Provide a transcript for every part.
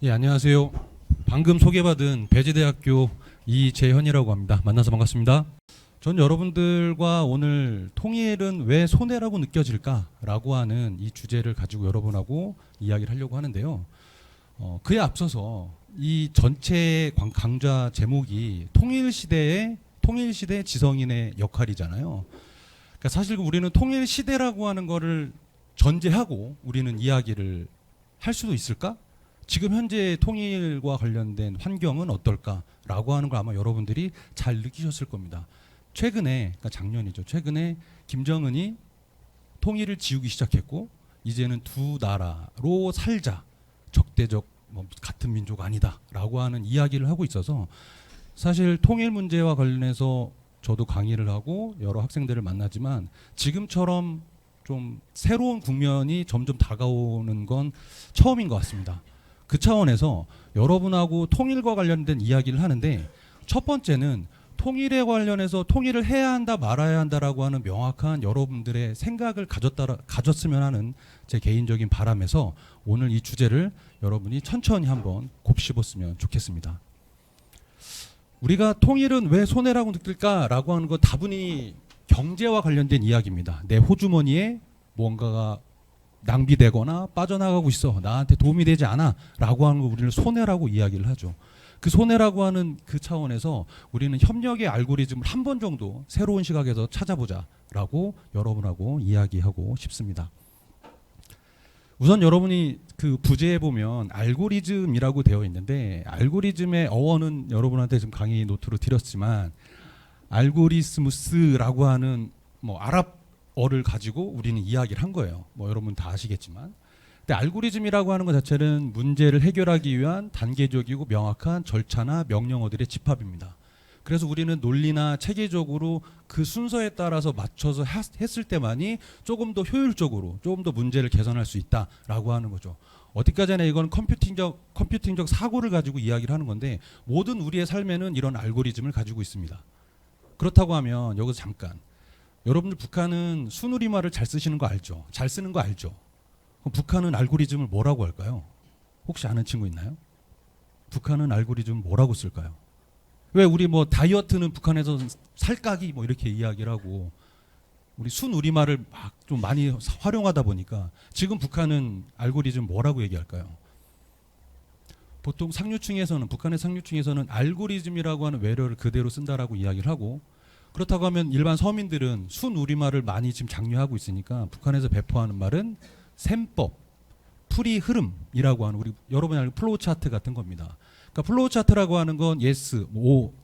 예, 안녕하세요. 방금 소개받은 배지대학교 이재현이라고 합니다. 만나서 반갑습니다. 전 여러분들과 오늘 통일은 왜 손해라고 느껴질까라고 하는 이 주제를 가지고 여러분하고 이야기를 하려고 하는데요. 그에 앞서서 이 전체 강좌 제목이 통일시대의 지성인의 역할이잖아요. 그러니까 사실 우리는 통일시대라고 하는 거를 전제하고 우리는 이야기를 할 수도 있을까? 지금 현재 통일과 관련된 환경은 어떨까라고 하는 걸 아마 여러분들이 잘 느끼셨을 겁니다. 최근에, 그러니까 작년이죠. 최근에 김정은이 통일을 지우기 시작했고 이제는 두 나라로 살자, 적대적 같은 민족 아니다라고 하는 이야기를 하고 있어서 사실 통일 문제와 관련해서 저도 강의를 하고 여러 학생들을 만나지만 지금처럼 좀 새로운 국면이 점점 다가오는 건 처음인 것 같습니다. 그 차원에서 여러분하고 통일과 관련된 이야기를 하는데 첫 번째는 통일에 관련해서 통일을 해야 한다 말아야 한다라고 하는 명확한 여러분들의 생각을 가졌으면 하는 제 개인적인 바람에서 오늘 이 주제를 여러분이 천천히 한번 곱씹었으면 좋겠습니다. 우리가 통일은 왜 손해라고 느낄까라고 하는 건 다분히 경제와 관련된 이야기입니다. 내 호주머니에 뭔가가 낭비되거나 빠져나가고 있어, 나한테 도움이 되지 않아 라고 하는 거 우리는 손해라고 이야기를 하죠. 그 손해라고 하는 그 차원에서 우리는 협력의 알고리즘을 한 번 정도 새로운 시각에서 찾아보자 라고 여러분하고 이야기하고 싶습니다. 우선 여러분이 그 부제에 보면 알고리즘이라고 되어 있는데 알고리즘의 어원은 여러분한테 지금 강의 노트로 드렸지만 알고리스무스라고 하는 아랍어를 가지고 우리는 이야기를 한 거예요. 여러분 다 아시겠지만. 근데 알고리즘이라고 하는 것 자체는 문제를 해결하기 위한 단계적이고 명확한 절차나 명령어들의 집합입니다. 그래서 우리는 논리나 체계적으로 그 순서에 따라서 맞춰서 했을 때만이 조금 더 효율적으로 조금 더 문제를 개선할 수 있다라고 하는 거죠. 어디까지나 이건 컴퓨팅적 사고를 가지고 이야기를 하는 건데 모든 우리의 삶에는 이런 알고리즘을 가지고 있습니다. 그렇다고 하면 여기서 잠깐 여러분들 북한은 순우리말을 잘 쓰시는 거 알죠? 잘 쓰는 거 알죠? 그럼 북한은 알고리즘을 뭐라고 할까요? 혹시 아는 친구 있나요? 북한은 알고리즘 뭐라고 쓸까요? 왜 우리 다이어트는 북한에서 살까기 이렇게 이야기를 하고 우리 순우리말을 막 좀 많이 활용하다 보니까 지금 북한은 알고리즘 뭐라고 얘기할까요? 보통 북한의 상류층에서는 알고리즘이라고 하는 외래어를 그대로 쓴다라고 이야기를 하고 그렇다고 하면 일반 서민들은 순우리말을 많이 지금 장려하고 있으니까 북한에서 배포하는 말은 셈법, 풀이 흐름이라고 하는 우리 여러분이 알고 플로우 차트 같은 겁니다. 그러니까 플로우 차트라고 하는 건 yes,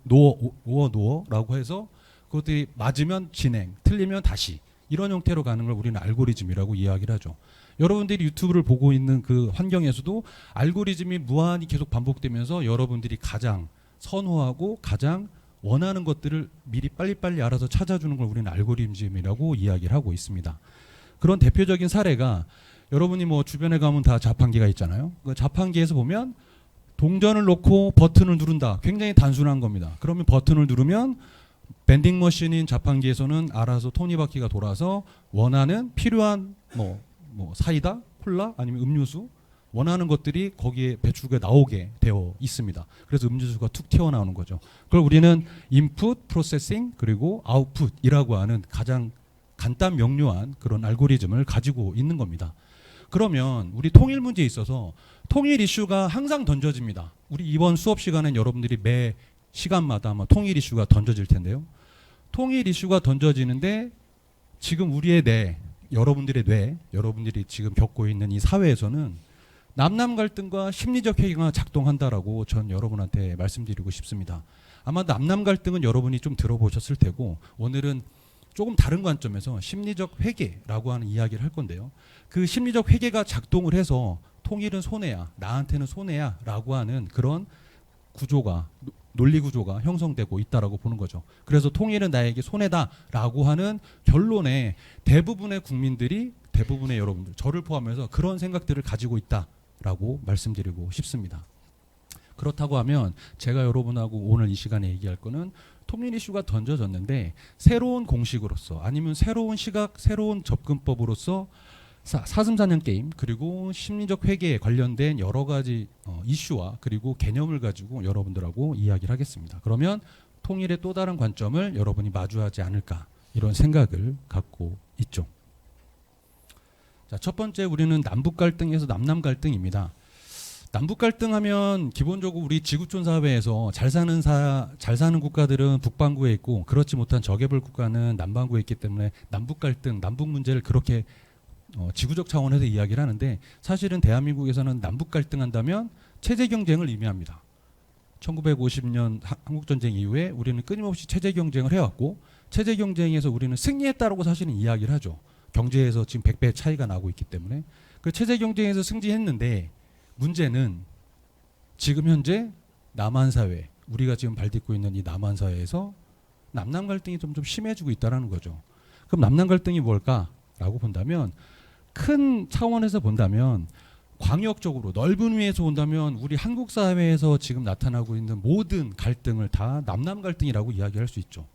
no라고 해서 그것들이 맞으면 진행, 틀리면 다시 이런 형태로 가는 걸 우리는 알고리즘이라고 이야기를 하죠. 여러분들이 유튜브를 보고 있는 그 환경에서도 알고리즘이 무한히 계속 반복되면서 여러분들이 가장 선호하고 가장 원하는 것들을 미리 빨리빨리 알아서 찾아주는 걸 우리는 알고리즘이라고 이야기를 하고 있습니다. 그런 대표적인 사례가 여러분이 주변에 가면 다 자판기가 있잖아요. 그 자판기에서 보면 동전을 놓고 버튼을 누른다. 굉장히 단순한 겁니다. 그러면 버튼을 누르면 밴딩 머신인 자판기에서는 알아서 톱니바퀴가 돌아서 원하는 필요한 사이다, 콜라 아니면 음료수 원하는 것들이 거기에 배출구에 나오게 되어 있습니다. 그래서 음료수가 툭 튀어나오는 거죠. 그걸 우리는 인풋, 프로세싱 그리고 아웃풋이라고 하는 가장 간단 명료한 그런 알고리즘을 가지고 있는 겁니다. 그러면 우리 통일 문제에 있어서 통일 이슈가 항상 던져집니다. 우리 이번 수업 시간엔 여러분들이 매 시간마다 아마 통일 이슈가 던져질 텐데요. 통일 이슈가 던져지는데 지금 우리의 여러분들의 여러분들이 지금 겪고 있는 이 사회에서는 남남 갈등과 심리적 회의가 작동한다라고 전 여러분한테 말씀드리고 싶습니다. 아마 남남 갈등은 여러분이 좀 들어보셨을 테고 오늘은 조금 다른 관점에서 심리적 회계라고 하는 이야기를 할 건데요. 그 심리적 회계가 작동을 해서 통일은 손해야, 나한테는 손해야 라고 하는 그런 구조가 논리 구조가 형성되고 있다라고 보는 거죠. 그래서 통일은 나에게 손해다라고 하는 결론에 대부분의 국민들이 대부분의 여러분들 저를 포함해서 그런 생각들을 가지고 있다라고 말씀드리고 싶습니다. 그렇다고 하면 제가 여러분하고 오늘 이 시간에 얘기할 거는 통일 이슈가 던져졌는데 새로운 공식으로서 아니면 새로운 시각, 새로운 접근법으로서 사슴사냥 게임 그리고 심리적 회계에 관련된 여러 가지 이슈와 그리고 개념을 가지고 여러분들하고 이야기를 하겠습니다. 그러면 통일의 또 다른 관점을 여러분이 마주하지 않을까 이런 생각을 갖고 있죠. 자, 첫 번째 우리는 남북 갈등에서 남남 갈등입니다. 남북 갈등하면 기본적으로 우리 지구촌 사회에서 잘 사는 국가들은 북반구에 있고 그렇지 못한 저개발 국가는 남반구에 있기 때문에 남북 갈등, 남북 문제를 그렇게 지구적 차원에서 이야기를 하는데 사실은 대한민국에서는 남북 갈등한다면 체제 경쟁을 의미합니다. 1950년 한국전쟁 이후에 우리는 끊임없이 체제 경쟁을 해왔고 체제 경쟁에서 우리는 승리했다라고 사실은 이야기를 하죠. 경제에서 지금 100배 차이가 나고 있기 때문에 그 체제 경쟁에서 승리했는데 문제는 지금 현재 남한 사회 우리가 지금 발딛고 있는 이 남한 사회에서 남남 갈등이 좀 심해지고 있다는 거죠. 그럼 남남 갈등이 뭘까라고 본다면 큰 차원에서 본다면 광역적으로 넓은 의미에서 본다면 우리 한국 사회에서 지금 나타나고 있는 모든 갈등을 다 남남 갈등이라고 이야기할 수 있죠.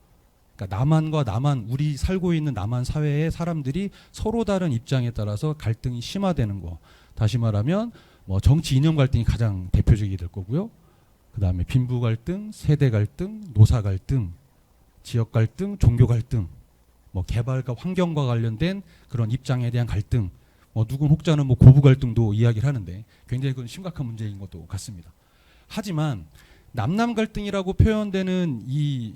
그러니까 남한과 남한 우리 살고 있는 남한 사회의 사람들이 서로 다른 입장에 따라서 갈등이 심화되는 거. 다시 말하면 뭐 정치 이념 갈등이 가장 대표적이 될 거고요. 그다음에 빈부 갈등, 세대 갈등, 노사 갈등, 지역 갈등, 종교 갈등, 뭐 개발과 환경과 관련된 그런 입장에 대한 갈등. 누군 혹자는 뭐 고부 갈등도 이야기를 하는데 굉장히 그건 심각한 문제인 것도 같습니다. 하지만 남남 갈등이라고 표현되는 이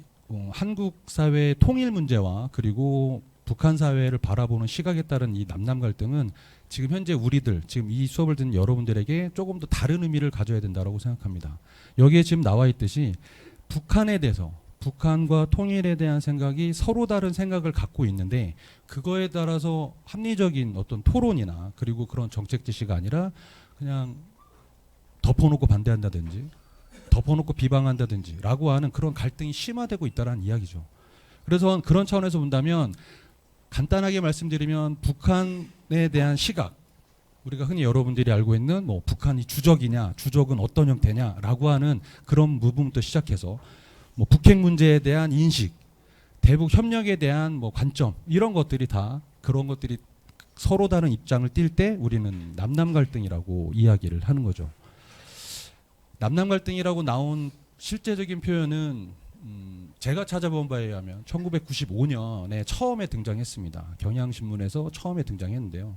한국 사회의 통일 문제와 그리고 북한 사회를 바라보는 시각에 따른 이 남남 갈등은 지금 현재 우리들 지금 이 수업을 듣는 여러분들에게 조금 더 다른 의미를 가져야 된다고 생각합니다. 여기에 지금 나와 있듯이 북한에 대해서 북한과 통일에 대한 생각이 서로 다른 생각을 갖고 있는데 그거에 따라서 합리적인 어떤 토론이나 그리고 그런 정책 지시가 아니라 그냥 덮어놓고 반대한다든지 덮어놓고 비방한다든지 라고 하는 그런 갈등이 심화되고 있다는 이야기죠. 그래서 그런 차원에서 본다면 간단하게 말씀드리면 북한에 대한 시각 우리가 흔히 여러분들이 알고 있는 뭐 북한이 주적이냐 주적은 어떤 형태냐라고 하는 그런 부분부터 시작해서 뭐 북핵 문제에 대한 인식, 대북 협력에 대한 뭐 관점 이런 것들이 다 그런 것들이 서로 다른 입장을 띌 때 우리는 남남 갈등이라고 이야기를 하는 거죠. 남남 갈등이라고 나온 실제적인 표현은 제가 찾아본 바에 의하면 1995년에 처음에 등장했습니다. 경향신문에서 처음에 등장했는데요.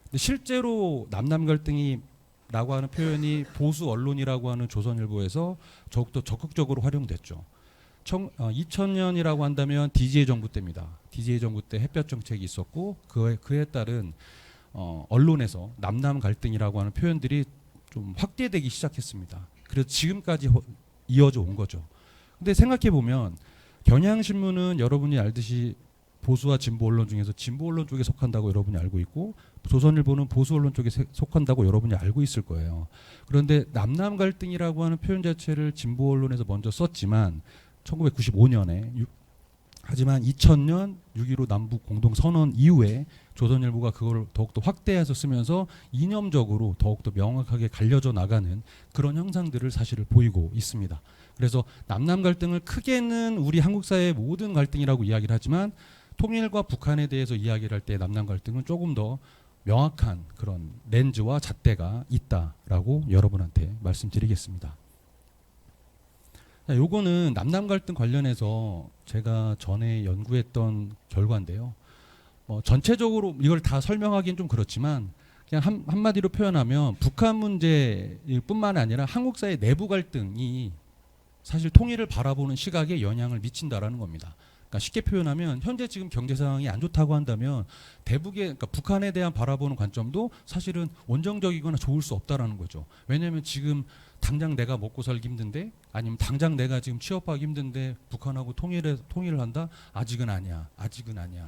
근데 실제로 남남 갈등이 라고 하는 표현이 보수 언론이라고 하는 조선일보에서 더욱더 적극적으로 활용됐죠. 2000년이라고 한다면 DJ 정부 때입니다. DJ 정부 때 햇볕 정책이 있었고 그에 따른 언론에서 남남 갈등이라고 하는 표현들이 좀 확대되기 시작했습니다. 그래서 지금까지 이어져 온 거죠. 근데 생각해 보면 경향신문은 여러분이 알듯이 보수와 진보 언론 중에서 진보 언론 쪽에 속한다고 여러분이 알고 있고 조선일보는 보수 언론 쪽에 속한다고 여러분이 알고 있을 거예요. 그런데 남남 갈등이라고 하는 표현 자체를 진보 언론에서 먼저 썼지만 1995년에 하지만 2000년 6.15 남북 공동선언 이후에 조선일보가 그걸 더욱더 확대해서 쓰면서 이념적으로 더욱더 명확하게 갈려져 나가는 그런 형상들을 사실을 보이고 있습니다. 그래서 남남 갈등을 크게는 우리 한국 사회의 모든 갈등이라고 이야기를 하지만 통일과 북한에 대해서 이야기를 할 때 남남 갈등은 조금 더 명확한 그런 렌즈와 잣대가 있다라고 여러분한테 말씀드리겠습니다. 요거는 남남 갈등 관련해서 제가 전에 연구했던 결과인데요. 전체적으로 이걸 다 설명하기는 좀 그렇지만 그냥 한마디로 표현하면 북한 문제뿐만 아니라 한국 사회 내부 갈등이 사실 통일을 바라보는 시각에 영향을 미친다라는 겁니다. 그러니까 쉽게 표현하면 현재 지금 경제 상황이 안 좋다고 한다면 그러니까 북한에 대한 바라보는 관점도 사실은 원정적이거나 좋을 수 없다라는 거죠. 왜냐하면 지금 당장 내가 먹고 살기 힘든데 아니면 당장 내가 지금 취업하기 힘든데 북한하고 통일을 한다? 아직은 아니야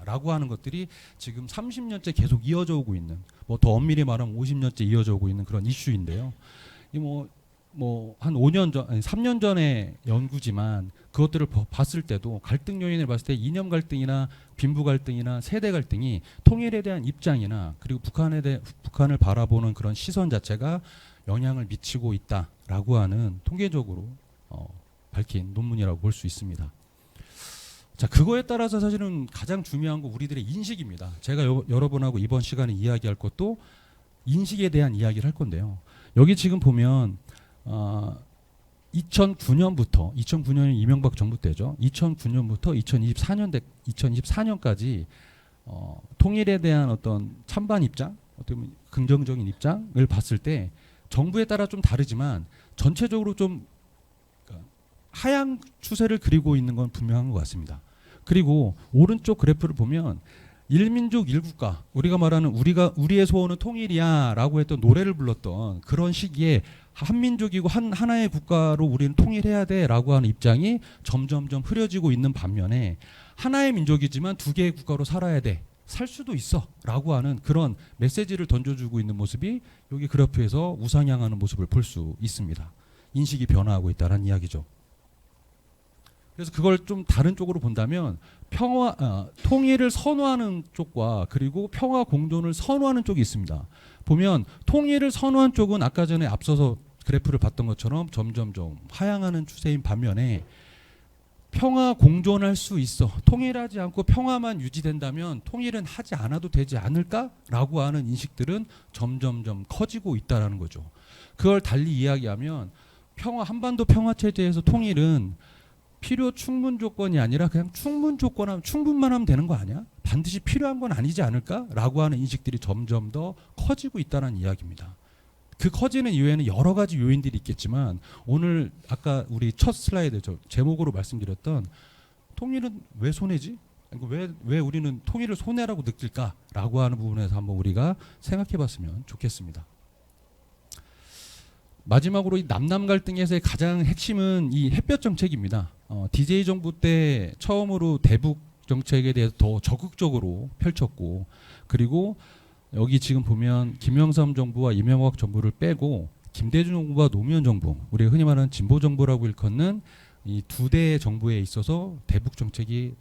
라고 하는 것들이 지금 30년째 계속 이어져 오고 있는 뭐 더 엄밀히 말하면 50년째 이어져 오고 있는 그런 이슈인데요. 이 한 5년 전, 아니 3년 전의 연구지만 그것들을 봤을 때도 갈등 요인을 봤을 때 이념 갈등이나 빈부 갈등이나 세대 갈등이 통일에 대한 입장이나 그리고 북한을 바라보는 그런 시선 자체가 영향을 미치고 있다라고 하는 통계적으로 밝힌 논문이라고 볼 수 있습니다. 자, 그거에 따라서 사실은 가장 중요한 거 우리들의 인식입니다. 제가 여러분하고 이번 시간에 이야기할 것도 인식에 대한 이야기를 할 건데요. 여기 지금 보면 2009년이 이명박 정부 때죠. 2009년부터 2024년까지 통일에 대한 어떤 찬반 입장, 어떻게 보면 긍정적인 입장을 봤을 때 정부에 따라 좀 다르지만 전체적으로 좀 하향 추세를 그리고 있는 건 분명한 것 같습니다. 그리고 오른쪽 그래프를 보면 일민족 일국가, 우리가 말하는 우리의 소원은 통일이야라고 했던 노래를 불렀던 그런 시기에 한민족이고 하나의 국가로 우리는 통일해야 돼라고 하는 입장이 점점점 흐려지고 있는 반면에 하나의 민족이지만 두 개의 국가로 살아야 돼, 살 수도 있어라고 하는 그런 메시지를 던져주고 있는 모습이 여기 그래프에서 우상향하는 모습을 볼 수 있습니다. 인식이 변화하고 있다는 이야기죠. 그래서 그걸 좀 다른 쪽으로 본다면 통일을 선호하는 쪽과 그리고 평화 공존을 선호하는 쪽이 있습니다. 보면 통일을 선호한 쪽은 아까 전에 앞서서 그래프를 봤던 것처럼 점점점 하향하는 추세인 반면에 평화 공존할 수 있어, 통일하지 않고 평화만 유지된다면 통일은 하지 않아도 되지 않을까라고 하는 인식들은 점점점 커지고 있다는 거죠. 그걸 달리 이야기하면 한반도 평화 체제에서 통일은 필요 충분 조건이 아니라 그냥 충분만 하면 되는 거 아니야? 반드시 필요한 건 아니지 않을까라고 하는 인식들이 점점 더 커지고 있다는 이야기입니다. 그 커지는 이유에는 여러 가지 요인들이 있겠지만 오늘 아까 우리 첫 슬라이드 제목으로 말씀드렸던 통일은 왜 손해지? 왜 우리는 통일을 손해라고 느낄까라고 하는 부분에서 한번 우리가 생각해봤으면 좋겠습니다. 마지막으로 이 남남 갈등에서의 가장 핵심은 이 햇볕 정책입니다. DJ 정부 때 처음으로 대북 정책에 대해서 더 적극적으로 펼쳤고, 그리고 여기 지금 보면 김영삼 정부와 이명박 정부를 빼고 김대중 정부와 노무현 정부, 우리가 흔히 말하는 진보 정부라고 일컫는 이 두 대 정부에 있어서 대북 정책이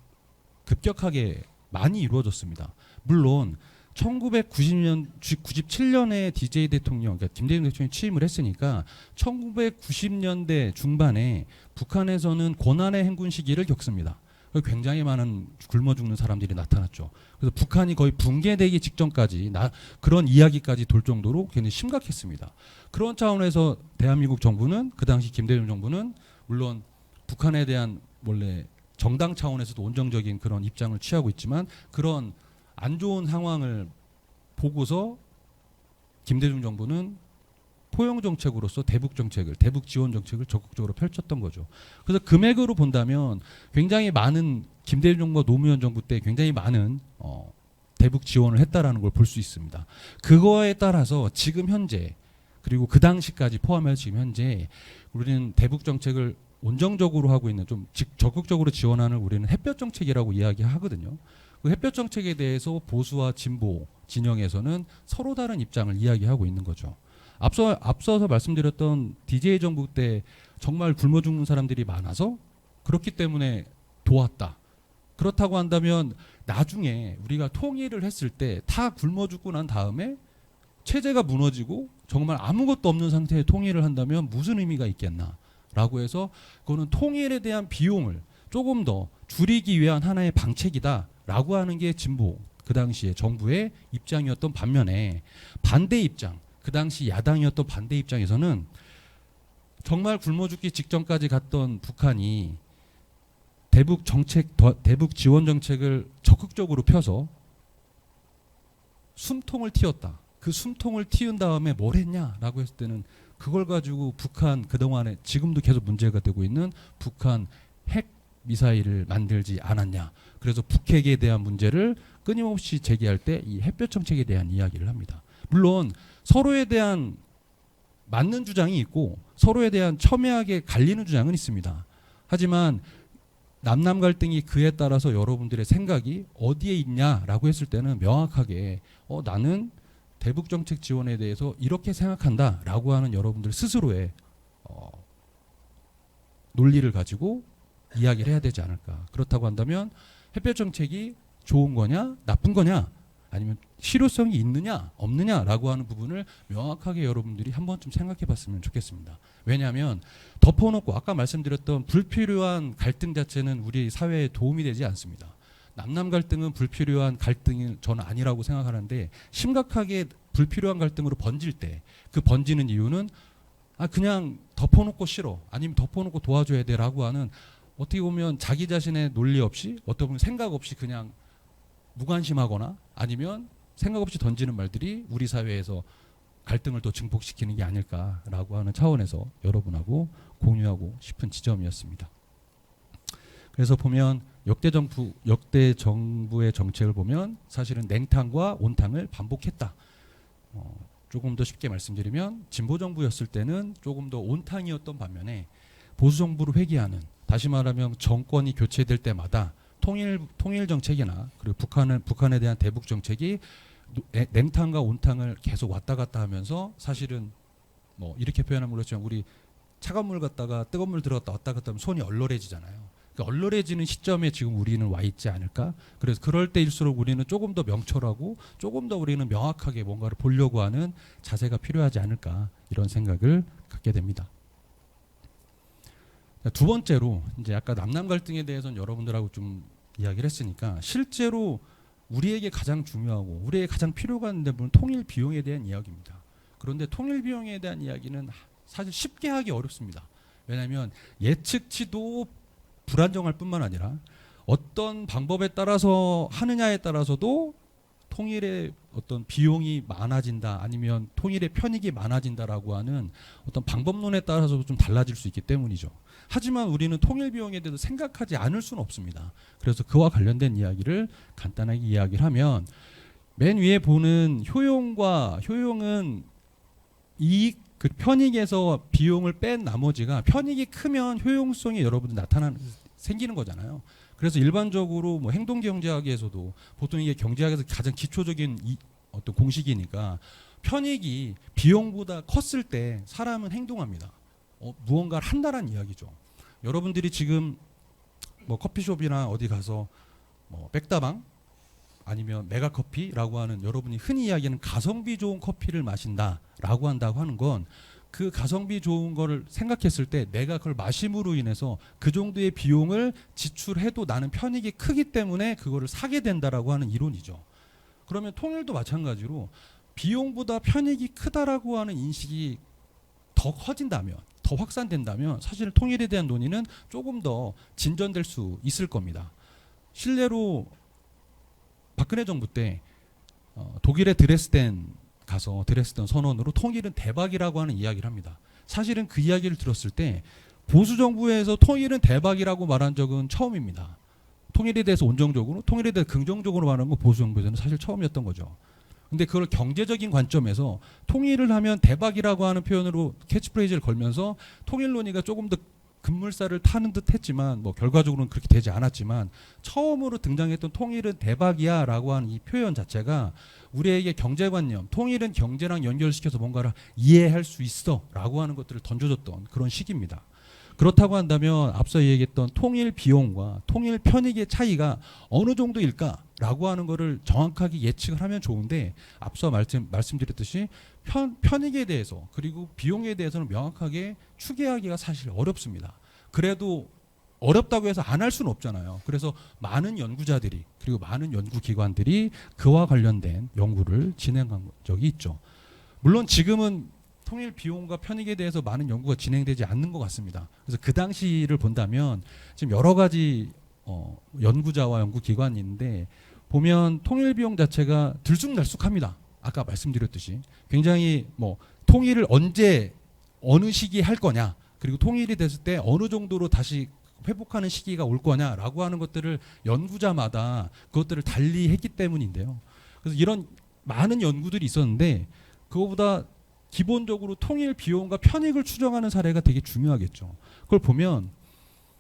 급격하게 많이 이루어졌습니다. 물론 1997년에 DJ 대통령, 그러니까 김대중 대통령이 취임을 했으니까 1990년대 중반에 북한에서는 고난의 행군 시기를 겪습니다. 굉장히 많은 굶어 죽는 사람들이 나타났죠. 그래서 북한이 거의 붕괴되기 직전까지 그런 이야기까지 돌 정도로 굉장히 심각했습니다. 그런 차원에서 대한민국 정부는, 그 당시 김대중 정부는 물론 북한에 대한 원래 정당 차원에서도 온정적인 그런 입장을 취하고 있지만 그런 안 좋은 상황을 보고서 김대중 정부는 포용 정책으로서 대북 지원 정책을 적극적으로 펼쳤던 거죠. 그래서 금액으로 본다면 굉장히 많은, 김대중 정부와 노무현 정부 때 굉장히 많은 대북 지원을 했다라는 걸 볼 수 있습니다. 그거에 따라서 지금 현재, 그리고 그 당시까지 포함해서 지금 현재 우리는 대북 정책을 온정적으로 하고 있는, 좀 적극적으로 지원하는 우리는 햇볕 정책이라고 이야기하거든요. 그 햇볕 정책에 대해서 보수와 진보 진영에서는 서로 다른 입장을 이야기하고 있는 거죠. 앞서서 말씀드렸던 DJ 정부 때 정말 굶어 죽는 사람들이 많아서 그렇기 때문에 도왔다. 그렇다고 한다면 나중에 우리가 통일을 했을 때 다 굶어 죽고 난 다음에 체제가 무너지고 정말 아무것도 없는 상태에 통일을 한다면 무슨 의미가 있겠나라고 해서 그거는 통일에 대한 비용을 조금 더 줄이기 위한 하나의 방책이다라고 하는 게 진보, 그 당시에 정부의 입장이었던 반면에 반대 입장, 그 당시 야당이었던 반대 입장에서는 정말 굶어 죽기 직전까지 갔던 북한이 대북 지원 정책을 적극적으로 펴서 숨통을 틔웠다. 그 숨통을 틔운 다음에 뭘 했냐라고 했을 때는 그걸 가지고 북한, 그동안에 지금도 계속 문제가 되고 있는 북한 핵 미사일을 만들지 않았냐. 그래서 북핵에 대한 문제를 끊임없이 제기할 때 이 햇볕 정책에 대한 이야기를 합니다. 물론 서로에 대한 맞는 주장이 있고 서로에 대한 첨예하게 갈리는 주장은 있습니다. 하지만 남남 갈등이 그에 따라서 여러분들의 생각이 어디에 있냐라고 했을 때는 명확하게 나는 대북 정책 지원에 대해서 이렇게 생각한다라고 하는 여러분들 스스로의 논리를 가지고 이야기를 해야 되지 않을까. 그렇다고 한다면 햇볕 정책이 좋은 거냐 나쁜 거냐, 아니면 실효성이 있느냐 없느냐라고 하는 부분을 명확하게 여러분들이 한 번쯤 생각해 봤으면 좋겠습니다. 왜냐하면 덮어놓고 아까 말씀드렸던 불필요한 갈등 자체는 우리 사회에 도움이 되지 않습니다. 남남 갈등은 불필요한 갈등이 저는 아니라고 생각하는데, 심각하게 불필요한 갈등으로 번질 때 그 번지는 이유는 그냥 덮어놓고 싫어, 아니면 덮어놓고 도와줘야 돼라고 하는, 어떻게 보면 자기 자신의 논리 없이, 어떻게 보면 생각 없이 그냥 무관심하거나 아니면 생각 없이 던지는 말들이 우리 사회에서 갈등을 더 증폭시키는 게 아닐까라고 하는 차원에서 여러분하고 공유하고 싶은 지점이었습니다. 그래서 보면 역대 정부의 정책을 보면 사실은 냉탕과 온탕을 반복했다. 조금 더 쉽게 말씀드리면 진보 정부였을 때는 조금 더 온탕이었던 반면에 보수 정부를 회귀하는, 다시 말하면 정권이 교체될 때마다 통일 정책이나 그리고 북한에 대한 대북 정책이 냉탕과 온탕을 계속 왔다 갔다 하면서, 사실은 뭐 이렇게 표현하면 그렇지만 우리 차가운 물 갔다가 뜨거운 물 들어갔다 왔다 갔다 하면 손이 얼얼해지잖아요. 그 얼얼해지는 시점에 지금 우리는 와 있지 않을까? 그래서 그럴 때일수록 우리는 조금 더 명철하고 조금 더 우리는 명확하게 뭔가를 보려고 하는 자세가 필요하지 않을까, 이런 생각을 갖게 됩니다. 두 번째로, 이제 아까 남남 갈등에 대해서는 여러분들하고 좀 이야기를 했으니까, 실제로 우리에게 가장 중요하고 우리에게 가장 필요가 있는 부분은 통일 비용에 대한 이야기입니다. 그런데 통일 비용에 대한 이야기는 사실 쉽게 하기 어렵습니다. 왜냐하면 예측치도 불안정할 뿐만 아니라 어떤 방법에 따라서 하느냐에 따라서도 통일의 어떤 비용이 많아진다, 아니면 통일의 편익이 많아진다라고 하는 어떤 방법론에 따라서도 좀 달라질 수 있기 때문이죠. 하지만 우리는 통일 비용에 대해서 생각하지 않을 수는 없습니다. 그래서 그와 관련된 이야기를 간단하게 이야기를 하면, 맨 위에 보는 효용은 이익, 그 편익에서 비용을 뺀 나머지가, 편익이 크면 효용성이 여러분들 생기는 거잖아요. 그래서 일반적으로 뭐 행동경제학에서도 보통 이게 경제학에서 가장 기초적인 어떤 공식이니까, 편익이 비용보다 컸을 때 사람은 행동합니다. 무언가를 한다라는 이야기죠. 여러분들이 지금 뭐 커피숍이나 어디 가서 뭐 백다방 아니면 메가커피라고 하는, 여러분이 흔히 이야기하는 가성비 좋은 커피를 마신다라고 한다고 하는 건, 그 가성비 좋은 거를 생각했을 때 내가 그걸 마심으로 인해서 그 정도의 비용을 지출해도 나는 편익이 크기 때문에 그거를 사게 된다라고 하는 이론이죠. 그러면 통일도 마찬가지로 비용보다 편익이 크다라고 하는 인식이 더 커진다면, 더 확산된다면, 사실 통일에 대한 논의는 조금 더 진전될 수 있을 겁니다. 실례로 박근혜 정부 때 독일의 드레스덴 선언으로 통일은 대박이라고 하는 이야기를 합니다. 사실은 그 이야기를 들었을 때 보수 정부에서 통일은 대박이라고 말한 적은 처음입니다. 통일에 대해서 온정적으로, 통일에 대해서 긍정적으로 말하는 건 보수 정부에서는 사실 처음이었던 거죠. 근데 그걸 경제적인 관점에서 통일을 하면 대박이라고 하는 표현으로 캐치프레이즈를 걸면서 통일 논의가 조금 더 급물살을 타는 듯 했지만, 뭐 결과적으로는 그렇게 되지 않았지만, 처음으로 등장했던 통일은 대박이야 라고 하는 이 표현 자체가 우리에게 경제관념, 통일은 경제랑 연결시켜서 뭔가를 이해할 수 있어 라고 하는 것들을 던져줬던 그런 시기입니다. 그렇다고 한다면 앞서 얘기했던 통일 비용과 통일 편익의 차이가 어느 정도일까 라고 하는 거를 정확하게 예측을 하면 좋은데, 앞서 말씀드렸듯이 편익에 대해서 그리고 비용에 대해서는 명확하게 추계하기가 사실 어렵습니다. 그래도 어렵다고 해서 안 할 수는 없잖아요. 그래서 많은 연구자들이, 그리고 많은 연구기관들이 그와 관련된 연구를 진행한 적이 있죠. 물론 지금은 통일 비용과 편익에 대해서 많은 연구가 진행되지 않는 것 같습니다. 그래서 그 당시를 본다면 지금 여러 가지 연구자와 연구기관이 있는데, 보면 통일 비용 자체가 들쑥날쑥합니다. 아까 말씀드렸듯이 굉장히 뭐 통일을 언제 어느 시기에 할 거냐, 그리고 통일이 됐을 때 어느 정도로 다시 회복하는 시기가 올 거냐라고 하는 것들을 연구자마다 그것들을 달리 했기 때문인데요. 그래서 이런 많은 연구들이 있었는데, 그거보다 기본적으로 통일 비용과 편익을 추정하는 사례가 되게 중요하겠죠. 그걸 보면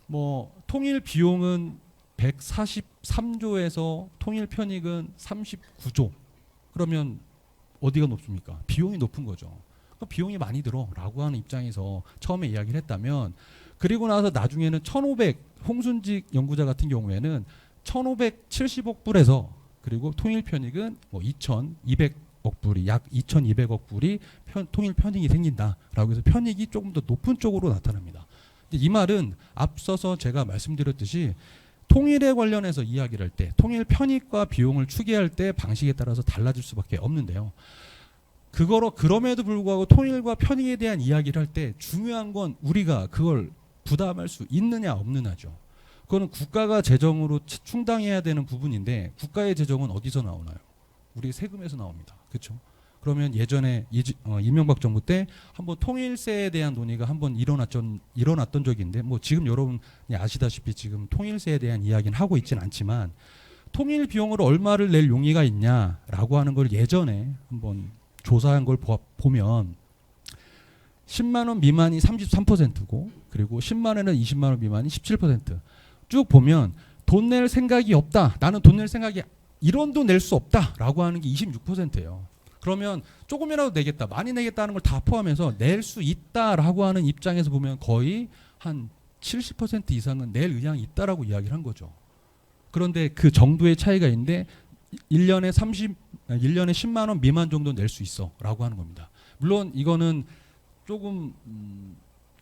뭐 통일 비용은 143조에서 통일 편익은 39조. 그러면 어디가 높습니까? 비용이 높은 거죠. 그러니까 비용이 많이 들어라고 하는 입장에서 처음에 이야기를 했다면, 그리고 나서 나중에는 홍순직 연구자 같은 경우에는 1570억 불에서 그리고 통일 편익은 뭐 2,200억 불이 약 2,200억 불이 통일 편익이 생긴다라고 해서 편익이 조금 더 높은 쪽으로 나타납니다. 이 말은 앞서서 제가 말씀드렸듯이 통일에 관련해서 이야기를 할 때 통일 편익과 비용을 추계할 때 방식에 따라서 달라질 수밖에 없는데요. 그럼에도 불구하고 통일과 편익에 대한 이야기를 할 때 중요한 건 우리가 그걸 부담할 수 있느냐 없느냐죠. 그거는 국가가 재정으로 충당해야 되는 부분인데 일가의 재정은 어디서 나오나요? 우리 세금에서 나옵니다. 그렇죠? 그러면 예전에 이명박 정부 때 한번 통일세에 대한 논의가 한번 일어났던 적이 있는데 뭐 지금 여러분이 아시다시피 지금 통일세에 대한 이야기는 하고 있지는 않지만 통일 비용으로 얼마를 낼 용의가 있냐라고 하는 걸 예전에 한번 조사한 걸 보면 10만 원 미만이 33%고 그리고 10만 원에는 20만 원 미만이 17%. 쭉 보면 돈 낼 생각이 없다. 나는 돈 낼 생각이 1원도 낼 수 없다라고 하는 게 26%예요. 그러면 조금이라도 내겠다, 많이 내겠다는 걸 다 포함해서 낼 수 있다라고 하는 입장에서 보면 거의 한 70% 이상은 낼 의향이 있다라고 이야기를 한 거죠. 그런데 그 정도의 차이가 있는데 1년에 10만 원 미만 정도 낼 수 있어라고 하는 겁니다. 물론 이거는 조금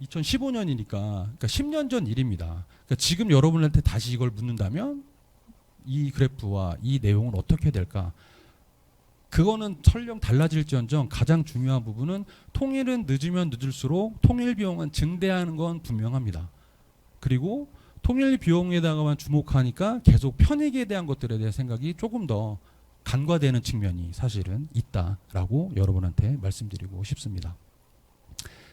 2015년이니까 그러니까 10년 전 일입니다. 그러니까 지금 여러분한테 다시 이걸 묻는다면 이 그래프와 이 내용은 어떻게 될까? 그거는 설령 달라질지언정 가장 중요한 부분은 통일은 늦으면 늦을수록 통일 비용은 증대하는 건 분명합니다. 그리고 통일 비용에다가만 주목하니까 계속 편익에 대한 것들에 대한 생각이 조금 더 간과되는 측면이 사실은 있다라고 여러분한테 말씀드리고 싶습니다.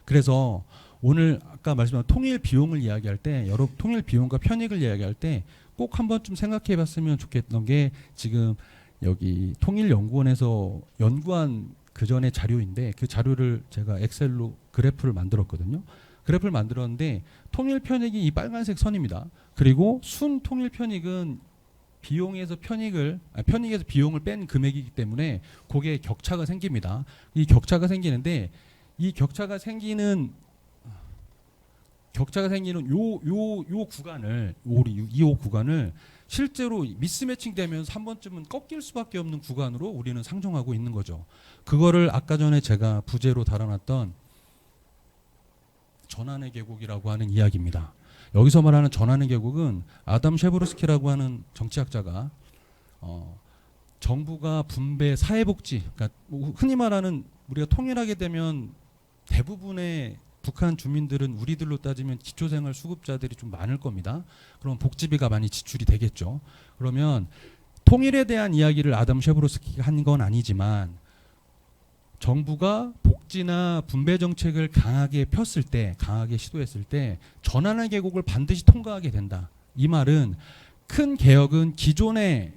그래서 오늘 아까 말씀한 통일 비용을 이야기할 때 통일 비용과 편익을 이야기할 때 꼭 한 번쯤 생각해 봤으면 좋겠던 게 지금 여기 통일연구원에서 연구한 그 전의 자료인데 그 자료를 제가 엑셀로 그래프를 만들었거든요. 그래프를 만들었는데 통일 편익이 이 빨간색 선입니다. 그리고 순 통일 편익은 편익에서 비용을 뺀 금액이기 때문에 거기에 격차가 생깁니다. 이 격차가 생기는데 이 격차가 생기는 요 구간을 실제로 미스매칭 되면서 한 번쯤은 꺾일 수밖에 없는 구간으로 우리는 상정하고 있는 거죠. 그거를 아까 전에 제가 부제로 달아놨던 전환의 계곡이라고 하는 이야기입니다. 여기서 말하는 전환의 계곡은 아담 셰브르스키라고 하는 정치학자가 정부가 분배 사회복지, 그러니까 흔히 말하는 우리가 통일하게 되면 대부분의 북한 주민들은 우리들로 따지면 기초생활 수급자들이 좀 많을 겁니다. 그럼 복지비가 많이 지출이 되겠죠. 그러면 통일에 대한 이야기를 아담 셰브로스키가 한 건 아니지만 정부가 복지나 분배 정책을 강하게 폈을 때, 강하게 시도했을 때 전환의 계곡을 반드시 통과하게 된다. 이 말은 큰 개혁은 기존의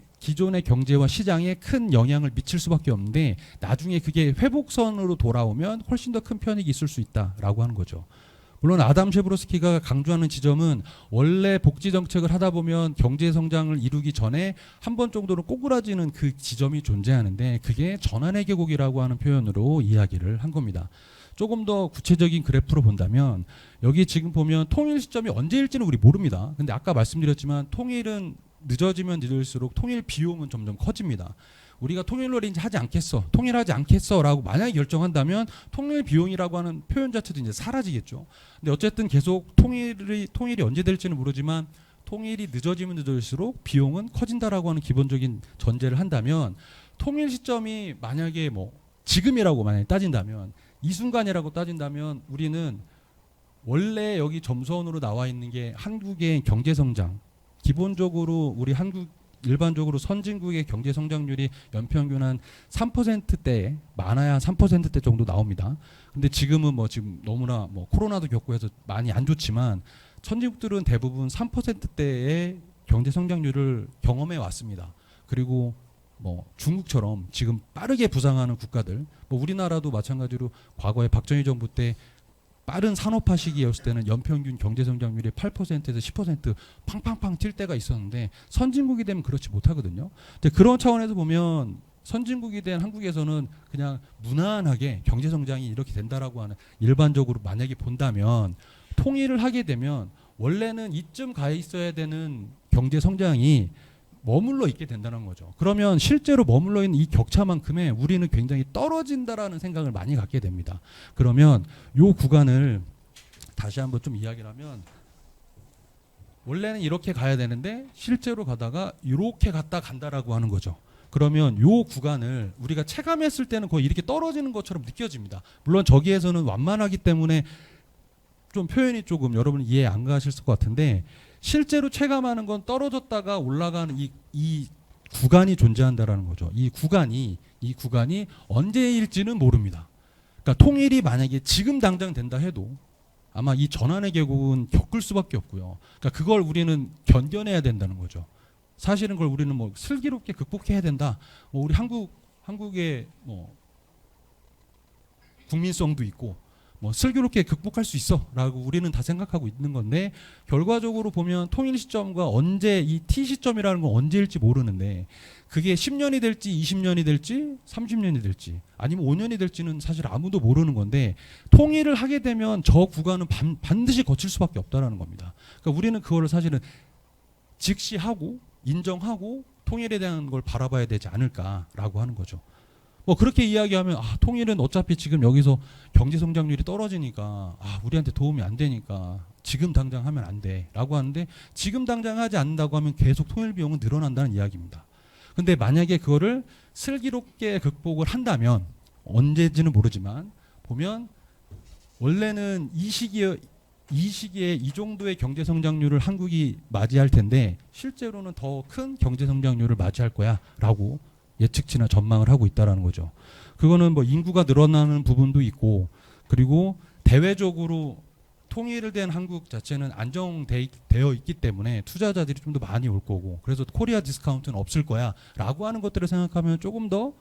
경제와 시장에 큰 영향을 미칠 수밖에 없는데 나중에 그게 회복선으로 돌아오면 훨씬 더 큰 편익이 있을 수 있다라고 하는 거죠. 물론 아담 셰브로스키가 강조하는 지점은 원래 복지 정책을 하다 보면 경제 성장을 이루기 전에 한 번 정도는 꼬꾸라지는 그 지점이 존재하는데 그게 전환의 계곡이라고 하는 표현으로 이야기를 한 겁니다. 조금 더 구체적인 그래프로 본다면 여기 지금 보면 통일 시점이 언제일지는 우리 모릅니다. 근데 아까 말씀드렸지만 통일은 늦어지면 늦을수록 통일 비용은 점점 커집니다. 우리가 통일을 이제 하지 않겠어, 통일하지 않겠어라고 만약에 결정한다면 통일 비용이라고 하는 표현 자체도 이제 사라지겠죠. 근데 어쨌든 계속 통일이 언제 될지는 모르지만 통일이 늦어지면 늦을수록 비용은 커진다라고 하는 기본적인 전제를 한다면 통일 시점이 만약에 뭐 지금이라고 만약에 따진다면 이 순간이라고 따진다면 우리는 원래 여기 점선으로 나와 있는 게 한국의 경제 성장 기본적으로 우리 한국 일반적으로 선진국의 경제 성장률이 연평균 한 3%대 많아야 3%대 정도 나옵니다. 근데 지금은 뭐 지금 너무나 뭐 코로나도 겪고 해서 많이 안 좋지만 선진국들은 대부분 3%대의 경제 성장률을 경험해 왔습니다. 그리고 뭐 중국처럼 지금 빠르게 부상하는 국가들, 뭐 우리나라도 마찬가지로 과거에 박정희 정부 때 빠른 산업화 시기였을 때는 연평균 경제 성장률이 8%에서 10% 팡팡팡 튈 때가 있었는데 선진국이 되면 그렇지 못하거든요. 근데 그런 차원에서 보면 선진국이 된 한국에서는 그냥 무난하게 경제 성장이 이렇게 된다라고 하는 일반적으로 만약에 본다면 통일을 하게 되면 원래는 이쯤 가 있어야 되는 경제 성장이 머물러 있게 된다는 거죠. 그러면 실제로 머물러 있는 이 격차만큼에 우리는 굉장히 떨어진다라는 생각을 많이 갖게 됩니다. 그러면 요 구간을 다시 한번 좀 이야기를 하면, 원래는 이렇게 가야 되는데 실제로 가다가 이렇게 갔다 간다라고 하는 거죠. 그러면 요 구간을 우리가 체감했을 때는 거의 이렇게 떨어지는 것처럼 느껴집니다. 물론 저기에서는 완만하기 때문에 좀 표현이 조금 여러분 이해 안 가실 것 같은데, 실제로 체감하는 건 떨어졌다가 올라가는 이 구간이 존재한다라는 거죠. 이 구간이 언제일지는 모릅니다. 그러니까 통일이 만약에 지금 당장 된다 해도 아마 이 전환의 계곡은 겪을 수밖에 없고요. 그러니까 그걸 우리는 견뎌내야 된다는 거죠. 사실은 그걸 우리는 뭐 슬기롭게 극복해야 된다. 뭐 우리 한국의 뭐 국민성도 있고 뭐 슬기롭게 극복할 수 있어라고 우리는 다 생각하고 있는 건데, 결과적으로 보면 통일 시점과 언제, 이 T 시점이라는 건 언제일지 모르는데, 그게 10년이 될지 20년이 될지 30년이 될지 아니면 5년이 될지는 사실 아무도 모르는 건데, 통일을 하게 되면 저 구간은 반드시 거칠 수밖에 없다라는 겁니다. 그러니까 우리는 그거를 사실은 직시하고 인정하고 통일에 대한 걸 바라봐야 되지 않을까라고 하는 거죠. 뭐 그렇게 이야기하면 통일은 어차피 지금 여기서 경제 성장률이 떨어지니까 우리한테 도움이 안 되니까 지금 당장 하면 안 돼라고 하는데, 지금 당장 하지 않는다고 하면 계속 통일 비용은 늘어난다는 이야기입니다. 근데 만약에 그거를 슬기롭게 극복을 한다면, 언제인지는 모르지만 보면 원래는 이 시기에 이 정도의 경제 성장률을 한국이 맞이할 텐데 실제로는 더 큰 경제 성장률을 맞이할 거야라고 예측치나 전망을 하고 있다라는 거죠. 그거는 뭐 인구가 늘어나는 부분도 있고, 그리고 대외적으로 통일을 된 한국 자체는 안정되어 있기 때문에 투자자들이 좀 더 많이 올 거고, 그래서 코리아 디스카운트는 없을 거야라고 하는 것들을 생각하면 조금 더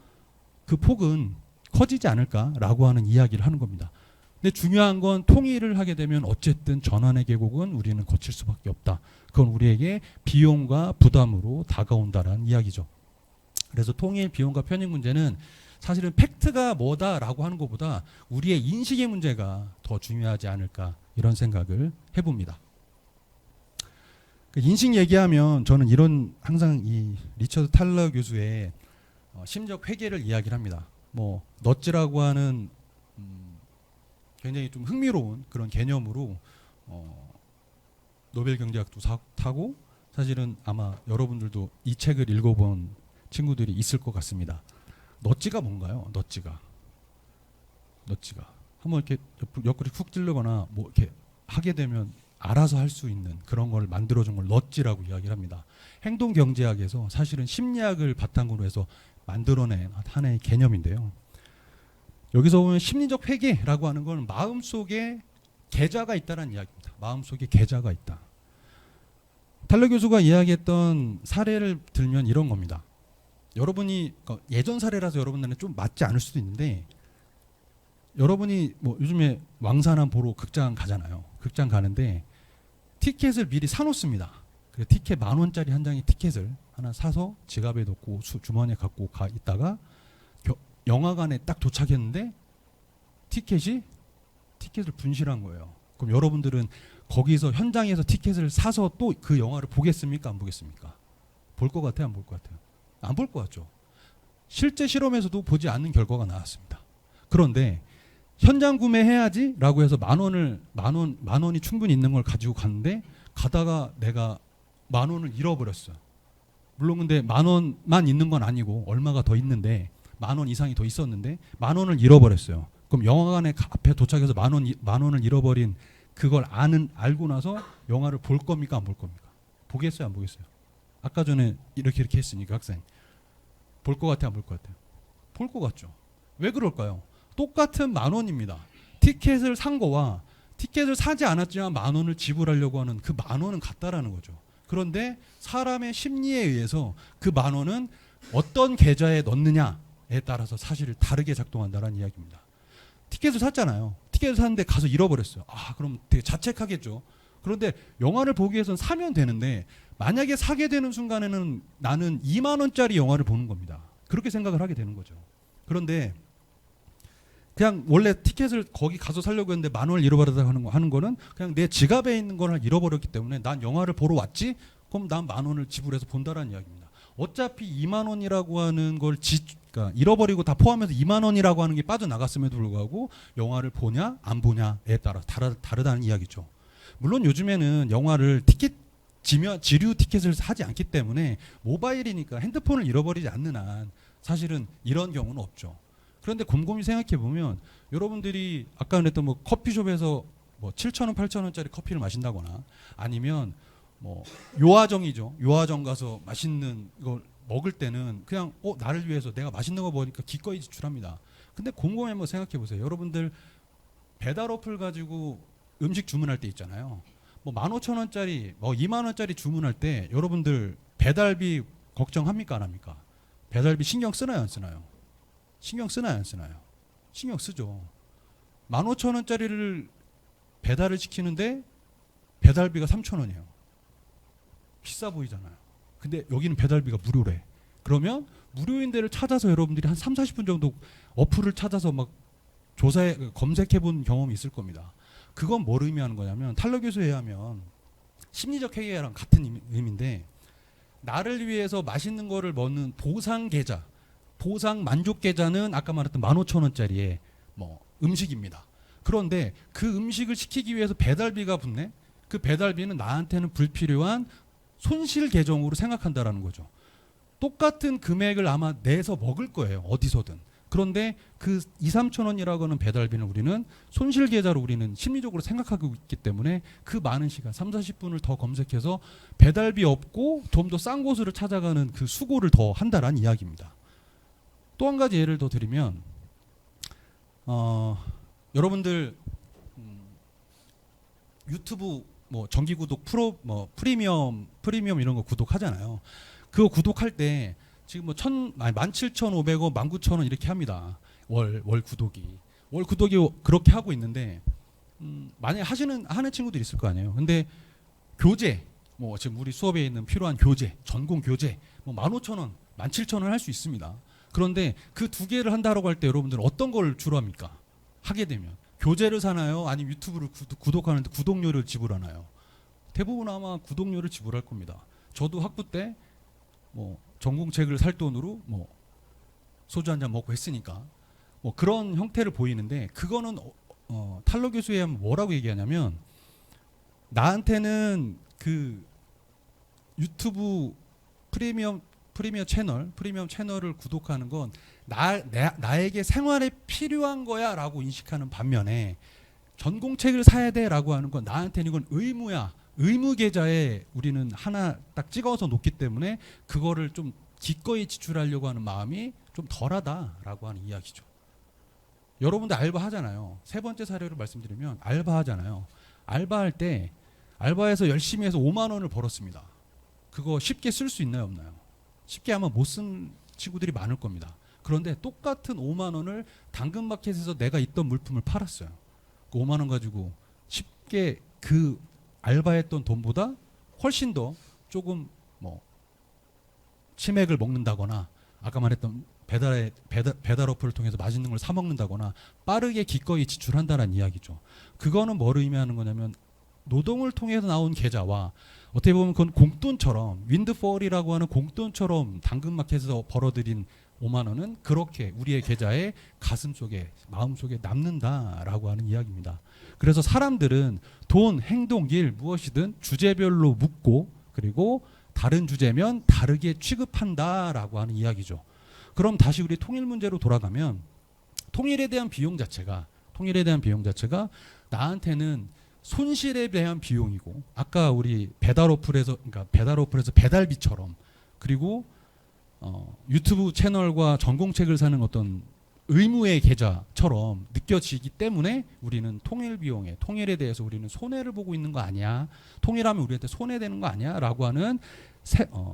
그 폭은 커지지 않을까라고 하는 이야기를 하는 겁니다. 근데 중요한 건 통일을 하게 되면 어쨌든 전환의 계곡은 우리는 거칠 수밖에 없다. 그건 우리에게 비용과 부담으로 다가온다라는 이야기죠. 그래서 통일 비용과 편익 문제는 사실은 팩트가 뭐다라고 하는 것보다 우리의 인식의 문제가 더 중요하지 않을까, 이런 생각을 해봅니다. 인식 얘기하면 저는 항상 이 리처드 탈러 교수의 심적 회계를 이야기를 합니다. 뭐 넛지라고 하는 굉장히 좀 흥미로운 그런 개념으로 노벨 경제학도 타고, 사실은 아마 여러분들도 이 책을 읽어본 친구들이 있을 것 같습니다. 넛지가 뭔가요? 넛지가 한번 이렇게 옆구리 훅 찔르거나 뭐 이렇게 하게 되면 알아서 할 수 있는 그런 걸 만들어준 걸 넛지라고 이야기를 합니다. 행동 경제학에서 사실은 심리학을 바탕으로 해서 만들어낸 하나의 개념인데요. 여기서 보면 심리적 회계라고 하는 건 마음속에 계좌가 있다는 이야기입니다. 마음속에 계좌가 있다. 탈러 교수가 이야기했던 사례를 들면 이런 겁니다. 여러분이 예전 사례라서 여러분들은 좀 맞지 않을 수도 있는데, 여러분이 뭐 요즘에 왕산암 보러 극장 가잖아요. 극장 가는데 티켓을 미리 사놓습니다. 그래서 티켓 10,000원짜리 한 장의 티켓을 하나 사서 지갑에 넣고 주머니에 갖고 있다가 영화관에 딱 도착했는데 티켓을 분실한 거예요. 그럼 여러분들은 거기서 현장에서 티켓을 사서 또 그 영화를 보겠습니까? 안 보겠습니까? 볼 것 같아요? 안 볼 것 같아요? 안 볼 것 같죠. 실제 실험에서도 보지 않는 결과가 나왔습니다. 그런데 현장 구매해야지 라고 해서 만 원이 충분히 있는 걸 가지고 갔는데, 가다가 내가 10,000원을 잃어버렸어요. 물론 근데 10,000원만 있는 건 아니고 얼마가 더 있는데 10,000원 이상이 더 있었는데 10,000원을 잃어버렸어요. 그럼 영화관에 앞에 도착해서 10,000원을 잃어버린 그걸 알고 나서 영화를 볼 겁니까? 안 볼 겁니까? 보겠어요? 안 보겠어요? 아까 전에 이렇게 했으니까 학생 볼 것 같아요? 안 볼 것 같아요? 볼 것 같죠. 왜 그럴까요? 똑같은 10,000원입니다. 티켓을 산 거와 티켓을 사지 않았지만 10,000원을 지불하려고 하는 그 10,000원은 같다라는 거죠. 그런데 사람의 심리에 의해서 그 10,000원은 어떤 계좌에 넣느냐에 따라서 사실 다르게 작동한다는 이야기입니다. 티켓을 샀잖아요. 티켓을 샀는데 가서 잃어버렸어요. 그럼 되게 자책하겠죠. 그런데 영화를 보기 위해서는 사면 되는데, 만약에 사게 되는 순간에는 나는 20,000원짜리 영화를 보는 겁니다. 그렇게 생각을 하게 되는 거죠. 그런데 그냥 원래 티켓을 거기 가서 살려고 했는데 10,000원을 잃어버렸다고 하는 거는 그냥 내 지갑에 있는 걸 잃어버렸기 때문에 난 영화를 보러 왔지? 그럼 난 10,000원을 지불해서 본다라는 이야기입니다. 어차피 2만 원이라고 하는 걸 그러니까 잃어버리고 다 포함해서 2만 원이라고 하는 게 빠져나갔음에도 불구하고 영화를 보냐 안 보냐에 따라 다르다는 이야기죠. 물론 요즘에는 영화를 지류 티켓을 사지 않기 때문에 모바일이니까 핸드폰을 잃어버리지 않는 한 사실은 이런 경우는 없죠. 그런데 곰곰이 생각해 보면 여러분들이 아까 그랬던 뭐 커피숍에서 뭐 7,000원, 8,000원짜리 커피를 마신다거나 아니면 뭐 요아정이죠. 요아정 가서 맛있는 걸 먹을 때는 그냥 나를 위해서 내가 맛있는 거 먹으니까 기꺼이 지출합니다. 근데 곰곰이 한번 생각해 보세요. 여러분들 배달 어플 가지고 음식 주문할 때 있잖아요. 뭐 15,000원짜리, 뭐 2만 원짜리 주문할 때 여러분들 배달비 걱정합니까 안 합니까? 배달비 신경 쓰나요 안 쓰나요? 신경 쓰나요 안 쓰나요? 신경 쓰죠. 15,000원짜리를 배달을 시키는데 배달비가 3,000원이에요. 비싸 보이잖아요. 근데 여기는 배달비가 무료래. 그러면 무료인 데를 찾아서 여러분들이 한 3, 40분 정도 어플을 찾아서 막 검색해 본 경험이 있을 겁니다. 그건 뭘 의미하는 거냐면 탈러 교수에 의하면 심리적 해결이랑 같은 의미인데 나를 위해서 맛있는 거를 먹는 보상 계좌, 보상 만족 계좌는 아까 말했던 15,000원짜리의 뭐 음식입니다. 그런데 그 음식을 시키기 위해서 배달비가 붙네. 그 배달비는 나한테는 불필요한 손실 계정으로 생각한다라는 거죠. 똑같은 금액을 아마 내서 먹을 거예요. 어디서든. 그런데 그 2, 3천 원이라고 하는 배달비는 우리는 손실 계좌로 우리는 심리적으로 생각하고 있기 때문에 그 많은 시간 3, 40분을 더 검색해서 배달비 없고 좀 더 싼 곳으로 찾아가는 그 수고를 더 한다라는 이야기입니다. 또 한 가지 예를 더 드리면 여러분들 유튜브 뭐 정기 구독 프리미엄 이런 거 구독하잖아요. 그거 구독할 때 지금 뭐 17,500원, 19,000원 이렇게 합니다. 월 구독이. 월 구독이 그렇게 하고 있는데 만약에 하는 친구들이 있을 거 아니에요. 근데 교재 뭐 지금 우리 수업에 있는 필요한 교재, 전공 교재 뭐 15,000원, 17,000원 할 수 있습니다. 그런데 그 두 개를 한다라고 할 때 여러분들은 어떤 걸 주로 합니까? 하게 되면 교재를 사나요? 아니면 유튜브를 구독하는데 구독료를 지불하나요? 대부분 아마 구독료를 지불할 겁니다. 저도 학부 때 뭐 전공책을 살 돈으로 뭐 소주 한 잔 먹고 했으니까 뭐 그런 형태를 보이는데 그거는 탈러 교수에 하면 뭐라고 얘기하냐면 나한테는 그 유튜브 프리미엄 채널을 구독하는 건 나에게 생활에 필요한 거야라고 인식하는 반면에 전공책을 사야 돼라고 하는 건 나한테는 이건 의무야. 의무 계좌에 우리는 하나 딱 찍어서 놓기 때문에 그거를 좀 기꺼이 지출하려고 하는 마음이 좀 덜하다라고 하는 이야기죠. 여러분들 알바 하잖아요. 세 번째 사례를 말씀드리면 알바 하잖아요. 알바할 때 알바해서 열심히 해서 5만 원을 벌었습니다. 그거 쉽게 쓸 수 있나요 없나요? 쉽게 아마 못 쓴 친구들이 많을 겁니다. 그런데 똑같은 5만 원을 당근마켓에서 내가 있던 물품을 팔았어요. 그 5만 원 가지고 쉽게 그 알바했던 돈보다 훨씬 더 조금 뭐 치맥을 먹는다거나 아까 말했던 배달 어플을 통해서 맛있는 걸 사 먹는다거나 빠르게 기꺼이 지출한다는 이야기죠. 그거는 뭘 의미하는 거냐면 노동을 통해서 나온 계좌와 어떻게 보면 그건 공돈처럼 윈드폴이라고 하는 공돈처럼 당근마켓에서 벌어들인 5만 원은 그렇게 우리의 계좌에 가슴속에 마음속에 남는다라고 하는 이야기입니다. 그래서 사람들은 돈, 행동, 일 무엇이든 주제별로 묻고 그리고 다른 주제면 다르게 취급한다라고 하는 이야기죠. 그럼 다시 우리 통일 문제로 돌아가면 통일에 대한 비용 자체가 나한테는 손실에 대한 비용이고 아까 우리 배달 어플에서 배달비처럼 그리고 유튜브 채널과 전공책을 사는 어떤 의무의 계좌처럼 느껴지기 때문에 우리는 통일에 대해서 우리는 손해를 보고 있는 거 아니야? 통일하면 우리한테 손해되는 거 아니야? 라고 하는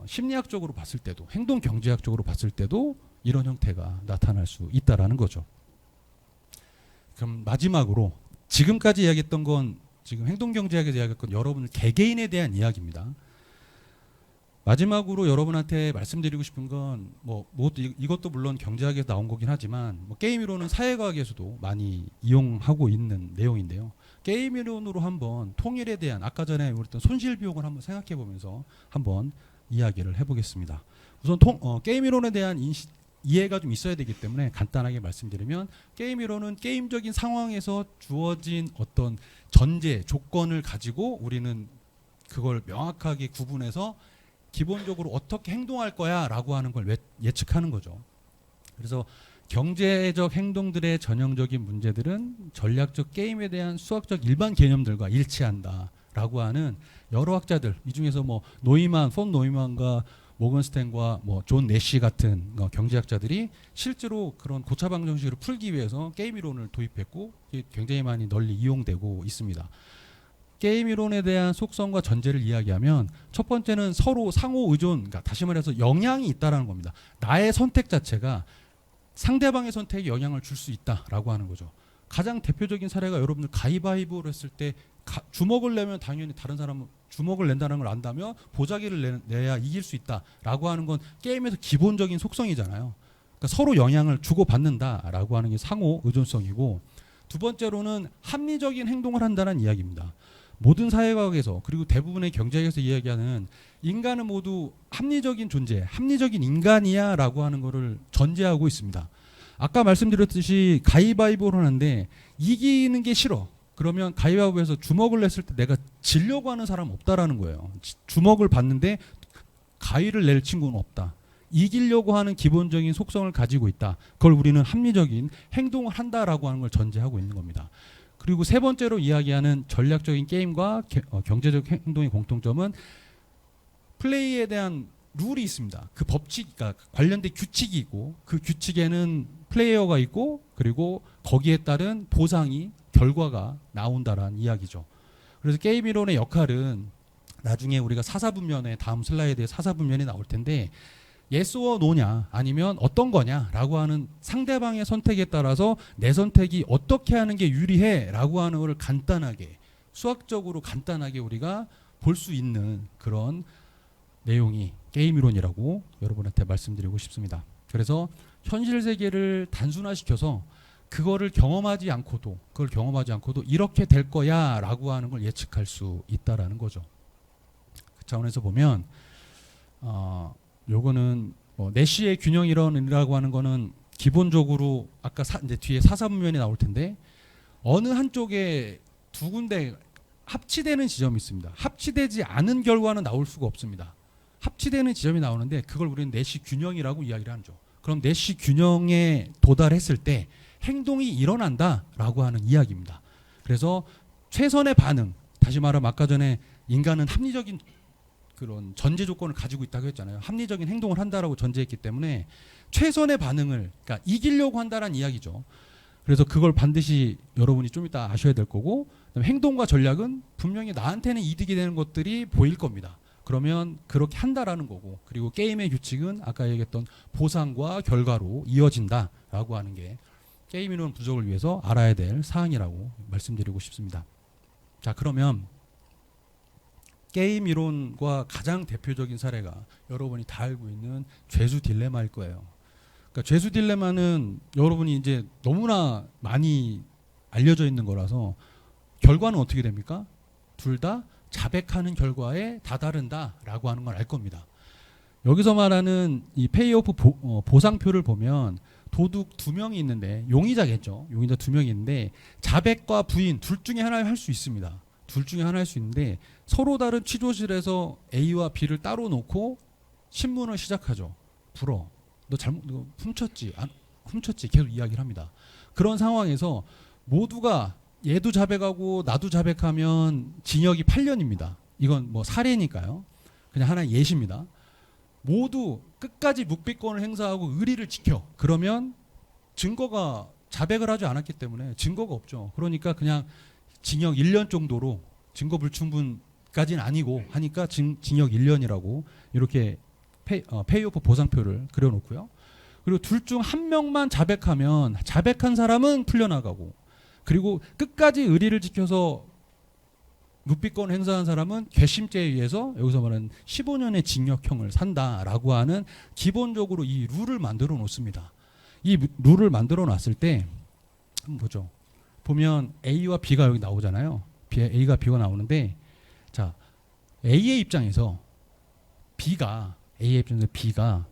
심리학적으로 봤을 때도 행동 경제학적으로 봤을 때도 이런 형태가 나타날 수 있다라는 거죠. 그럼 마지막으로 지금까지 이야기했던 건 지금 행동 경제학에서 이야기했던 여러분 개개인에 대한 이야기입니다. 마지막으로 여러분한테 말씀드리고 싶은 건 이것도 물론 경제학에서 나온 거긴 하지만 게임 이론은 사회과학에서도 많이 이용하고 있는 내용인데요. 게임 이론으로 한번 통일에 대한 아까 전에 우리 했던 손실 비용을 한번 생각해 보면서 한번 이야기를 해보겠습니다. 우선 게임 이론에 대한 이해가 좀 있어야 되기 때문에 간단하게 말씀드리면, 게임 이론은 게임적인 상황에서 주어진 어떤 전제, 조건을 가지고 우리는 그걸 명확하게 구분해서 기본적으로 어떻게 행동할 거야 라고 하는 걸 예측하는 거죠. 그래서 경제적 행동들의 전형적인 문제들은 전략적 게임에 대한 수학적 일반 개념들과 일치한다 라고 하는 여러 학자들, 이 중에서 뭐 폰 노이만과 모건스탠과 뭐 존 내시 같은 경제학자들이 실제로 그런 고차방 정식을 풀기 위해서 게임 이론을 도입했고, 이게 굉장히 많이 널리 이용되고 있습니다. 게임 이론에 대한 속성과 전제를 이야기하면, 첫 번째는 서로 상호 의존, 그러니까 다시 말해서 영향이 있다라는 겁니다. 나의 선택 자체가 상대방의 선택에 영향을 줄 수 있다라고 하는 거죠. 가장 대표적인 사례가, 여러분들 가위바위보를 했을 때 주먹을 내면 당연히 다른 사람은 주먹을 낸다는 걸 안다면 보자기를 내야 이길 수 있다라고 하는 건 게임에서 기본적인 속성이잖아요. 그러니까 서로 영향을 주고받는다라고 하는 게 상호 의존성이고, 두 번째로는 합리적인 행동을 한다는 이야기입니다. 모든 사회과학에서, 그리고 대부분의 경제학에서 이야기하는 인간은 모두 합리적인 존재, 합리적인 인간이야 라고 하는 것을 전제하고 있습니다. 아까 말씀드렸듯이 가위바위보를 하는데 이기는 게 싫어. 그러면 가위바위보에서 주먹을 냈을 때 내가 지려고 하는 사람은 없다라는 거예요. 주먹을 받는데 가위를 낼 친구는 없다. 이기려고 하는 기본적인 속성을 가지고 있다. 그걸 우리는 합리적인 행동을 한다라고 하는 걸 전제하고 있는 겁니다. 그리고 세 번째로 이야기하는 전략적인 게임과 경제적 행동의 공통점은 플레이에 대한 룰이 있습니다. 그 법칙, 그러니까 관련된 규칙이 있고, 그 규칙에는 플레이어가 있고, 그리고 거기에 따른 보상이, 결과가 나온다라는 이야기죠. 그래서 게임 이론의 역할은 나중에 우리가 사사분면에, 다음 슬라이드에 사사분면이 나올 텐데, yes or no냐 아니면 어떤 거냐라고 하는 상대방의 선택에 따라서 내 선택이 어떻게 하는 게 유리해라고 하는 것을 간단하게, 수학적으로 간단하게 우리가 볼 수 있는 그런 내용이 게임 이론이라고 여러분한테 말씀드리고 싶습니다. 그래서 현실 세계를 단순화시켜서 그걸 경험하지 않고도 이렇게 될 거야라고 하는 걸 예측할 수 있다라는 거죠. 그 차원에서 보면 요거는 내시의 균형 이론이라고 하는 거는 기본적으로 아까 이제 뒤에 사사분면이 나올 텐데, 어느 한쪽에 두 군데 합치되는 지점이 있습니다. 합치되지 않은 결과는 나올 수가 없습니다. 합치되는 지점이 나오는데 그걸 우리는 내시 균형이라고 이야기를 하죠. 그럼 내시 균형에 도달했을 때 행동이 일어난다라고 하는 이야기입니다. 그래서 최선의 반응, 다시 말하면 아까 전에 인간은 합리적인 그런 전제 조건을 가지고 있다고 했잖아요. 합리적인 행동을 한다라고 전제했기 때문에 최선의 반응을, 그러니까 이기려고 한다는 이야기죠. 그래서 그걸 반드시 여러분이 좀 이따 아셔야 될 거고, 그다음에 행동과 전략은 분명히 나한테는 이득이 되는 것들이 보일 겁니다. 그러면 그렇게 한다라는 거고, 그리고 게임의 규칙은 아까 얘기했던 보상과 결과로 이어진다라고 하는 게 게임 이론 분석을 위해서 알아야 될 사항이라고 말씀드리고 싶습니다. 자, 그러면 게임 이론과 가장 대표적인 사례가 여러분이 다 알고 있는 죄수 딜레마일 거예요. 그러니까 죄수 딜레마는 여러분이 이제 너무나 많이 알려져 있는 거라서 결과는 어떻게 됩니까? 둘 다 자백하는 결과에 다다른다라고 하는 걸 알 겁니다. 여기서 말하는 이 페이오프 보상표를 보면 도둑 2명이 있는데, 용의자겠죠. 용의자 2명이 있는데 자백과 부인 둘 중에 하나를 할 수 있습니다. 둘 중에 하나 할 수 있는데 서로 다른 취조실에서 A와 B를 따로 놓고 신문을 시작하죠. 불어. 너 훔쳤지? 훔쳤지? 계속 이야기를 합니다. 그런 상황에서 모두가 얘도 자백하고 나도 자백하면 징역이 8년입니다. 이건 뭐 사례니까요. 그냥 하나의 예시입니다. 모두 끝까지 묵비권을 행사하고 의리를 지켜. 그러면 증거가, 자백을 하지 않았기 때문에 증거가 없죠. 그러니까 그냥 징역 1년 정도로, 증거 불충분까지는 아니고 하니까 징역 1년이라고 이렇게 페이오프 보상표를 그려놓고요. 그리고 둘 중 한 명만 자백하면 자백한 사람은 풀려나가고, 그리고 끝까지 의리를 지켜서 묵비권을 행사한 사람은 괘씸죄에 의해서 여기서 말하는 15년의 징역형을 산다라고 하는 기본적으로 이 룰을 만들어 놓습니다. 이 룰을 만들어 놨을 때 한번 보죠. 보면 A와 B가 여기 나오잖아요. A가 B가 나오는데, 자, A의 입장에서 B가 A의 입장에서 B가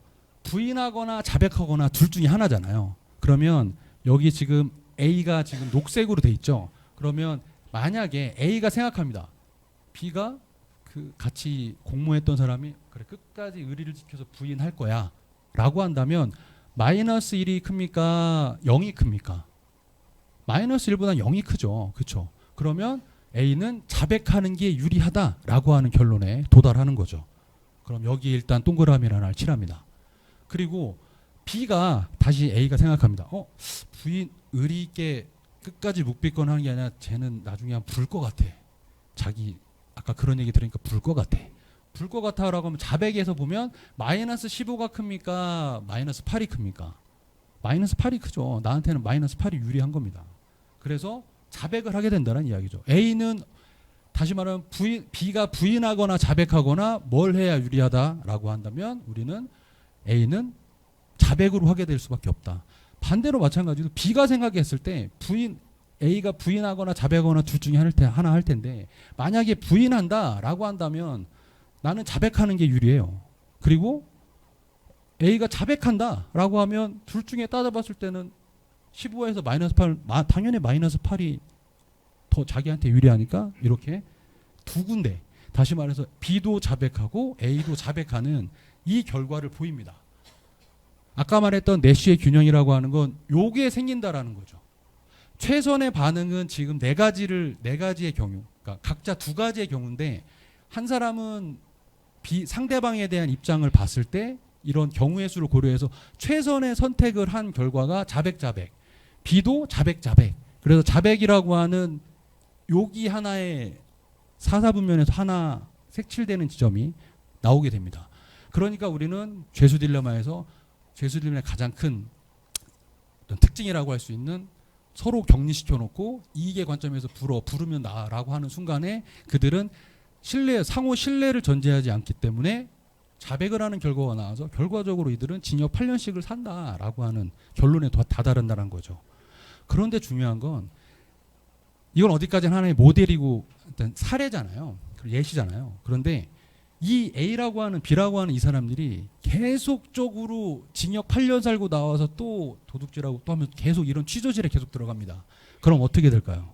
부인하거나 자백하거나 둘 중에 하나잖아요. 그러면 여기 지금 A가 지금 녹색으로 돼 있죠. 그러면 만약에 A가 생각합니다. B가 그 같이 공모했던 사람이 그래 끝까지 의리를 지켜서 부인할 거야 라고 한다면 마이너스 1이 큽니까? 0이 큽니까? 마이너스 1보다 0이 크죠. 그렇죠? 그러면 A는 자백하는 게 유리하다라고 하는 결론에 도달하는 거죠. 그럼 여기 일단 동그라미를 하나 칠합니다. 그리고 B가 다시 A가 생각합니다. 부인 의리 있게 끝까지 묵비권 하는 게 아니라 쟤는 나중에 한 불 것 같아. 자기 아까 그런 얘기 들으니까 불 것 같아. 불 것 같아라고 하면 자백에서 보면 마이너스 15가 큽니까? 마이너스 8이 큽니까? 마이너스 8이 크죠. 나한테는 마이너스 8이 유리한 겁니다. 그래서 자백을 하게 된다는 이야기죠. A는 다시 말하면 B가 부인하거나 자백하거나 뭘 해야 유리하다라고 한다면 우리는 A는 자백으로 하게 될 수밖에 없다. 반대로 마찬가지로 B가 생각했을 때 A가 부인하거나 자백하거나 둘 중에 하나 할 텐데 만약에 부인한다라고 한다면 나는 자백하는 게 유리해요. 그리고 A가 자백한다라고 하면 둘 중에 따져봤을 때는 15에서 마이너스 8 당연히 마이너스 8이 더 자기한테 유리하니까 이렇게 두 군데 다시 말해서 B도 자백하고 A도 자백하는 이 결과를 보입니다. 아까 말했던 내시의 균형이라고 하는 건 요게 생긴다라는 거죠. 최선의 반응은 지금 네 가지의 경우, 그러니까 각자 두 가지의 경우인데 한 사람은 상대방에 대한 입장을 봤을 때 이런 경우의 수를 고려해서 최선의 선택을 한 결과가 자백. B도 자백. 그래서 자백이라고 하는 여기 하나의 사사분면에서 하나 색칠되는 지점이 나오게 됩니다. 그러니까 우리는 죄수 딜레마에서 죄수 딜레마의 가장 큰 어떤 특징이라고 할 수 있는 서로 격리시켜 놓고 이익의 관점에서 부르면 나라고 하는 순간에 그들은 상호 신뢰를 전제하지 않기 때문에 자백을 하는 결과가 나와서 결과적으로 이들은 징역 8년씩을 산다라고 하는 결론에 다다른다는 거죠. 그런데 중요한 건 이건 어디까지나 하나의 모델이고 일단 사례잖아요. 예시잖아요. 그런데 이 A라고 하는 B라고 하는 이 사람들이 계속적으로 징역 8년 살고 나와서 또 도둑질하고 또 하면 계속 이런 취조질에 계속 들어갑니다. 그럼 어떻게 될까요?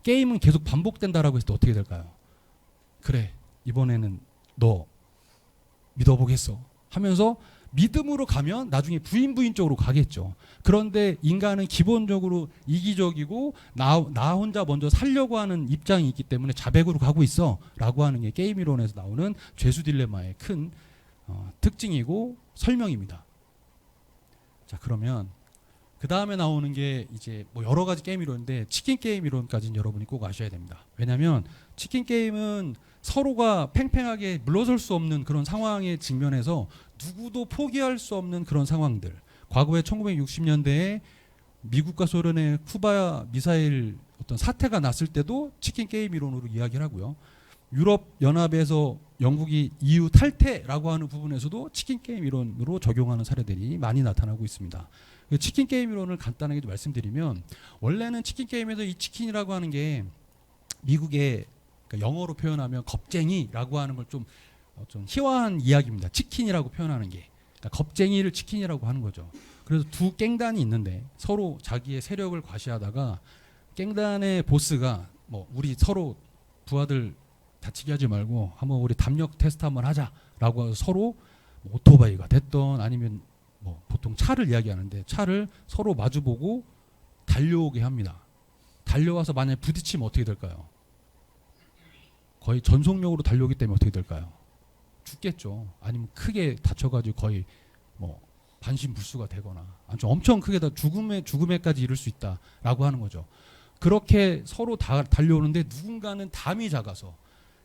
게임은 계속 반복된다라고 했을 때 어떻게 될까요? 그래 이번에는 너 믿어보겠어 하면서 믿음으로 가면 나중에 부인 쪽으로 가겠죠. 그런데 인간은 기본적으로 이기적이고 나 혼자 먼저 살려고 하는 입장이 있기 때문에 자백으로 가고 있어 라고 하는 게 게임 이론에서 나오는 죄수 딜레마의 큰 특징이고 설명입니다. 자 그러면 그 다음에 나오는 게 이제 뭐 여러 가지 게임 이론인데 치킨 게임 이론까지는 여러분이 꼭 아셔야 됩니다. 왜냐하면 치킨 게임은 서로가 팽팽하게 물러설 수 없는 그런 상황에 직면해서 누구도 포기할 수 없는 그런 상황들. 과거에 1960년대에 미국과 소련의 쿠바 미사일 어떤 사태가 났을 때도 치킨 게임 이론으로 이야기를 하고요. 유럽 연합에서 영국이 EU 탈퇴라고 하는 부분에서도 치킨 게임 이론으로 적용하는 사례들이 많이 나타나고 있습니다. 치킨 게임 이론을 간단하게 좀 말씀드리면 원래는 치킨 게임에서 이 치킨이라고 하는 게 미국의 그러니까 영어로 표현하면 겁쟁이라고 하는 걸 좀 희화한 이야기입니다. 치킨이라고 표현하는 게 그러니까 겁쟁이를 치킨이라고 하는 거죠. 그래서 두 깽단이 있는데 서로 자기의 세력을 과시하다가 깽단의 보스가 뭐 우리 서로 부하들 다치게 하지 말고 한번 우리 담력 테스트 한번 하자라고 해서 서로 뭐 오토바이가 됐던 아니면 뭐 보통 차를 이야기하는데 차를 서로 마주보고 달려오게 합니다. 달려와서 만약에 부딪히면 어떻게 될까요? 거의 전속력으로 달려오기 때문에 어떻게 될까요? 죽겠죠. 아니면 크게 다쳐가지고 거의 뭐 반신불수가 되거나 좀 엄청 크게 죽음에까지 이를 수 있다라고 하는 거죠. 그렇게 서로 달려오는데 누군가는 담이 작아서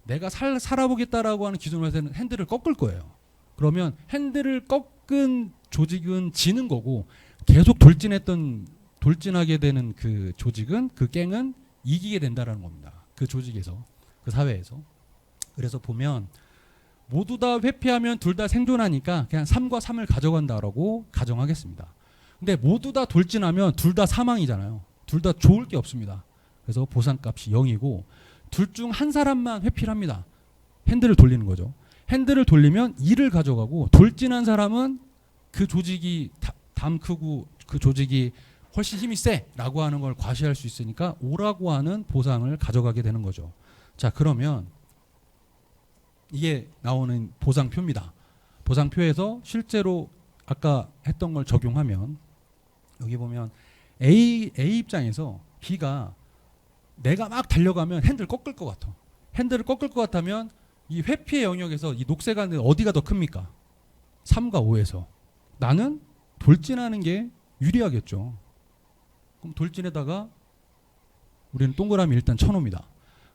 내가 살아보겠다라고 하는 기준으로 해서 핸들을 꺾을 거예요. 그러면 핸들을 꺾은 조직은 지는 거고 계속 돌진하게 되는 그 조직은 그 갱은 이기게 된다라는 겁니다. 그 조직에서 그 사회에서. 그래서 보면 모두 다 회피하면 둘 다 생존하니까 그냥 3과 3을 가져간다라고 가정하겠습니다. 근데 모두 다 돌진하면 둘 다 사망이잖아요. 둘 다 좋을 게 없습니다. 그래서 보상값이 0이고 둘 중 한 사람만 회피를 합니다. 핸들을 돌리는 거죠. 핸들을 돌리면 2를 가져가고 돌진한 사람은 그 조직이 담 크고 그 조직이 훨씬 힘이 세라고 하는 걸 과시할 수 있으니까 5라고 하는 보상을 가져가게 되는 거죠. 자, 그러면 이게 나오는 보상표입니다. 보상표에서 실제로 아까 했던 걸 적용하면 여기 보면 A 입장에서 B가 내가 막 달려가면 핸들을 꺾을 것 같아. 핸들을 꺾을 것 같다면 이 회피의 영역에서 이 녹색 안에 어디가 더 큽니까? 3과 5에서. 나는 돌진하는 게 유리하겠죠. 그럼 돌진에다가 우리는 동그라미 일단 쳐놓습니다.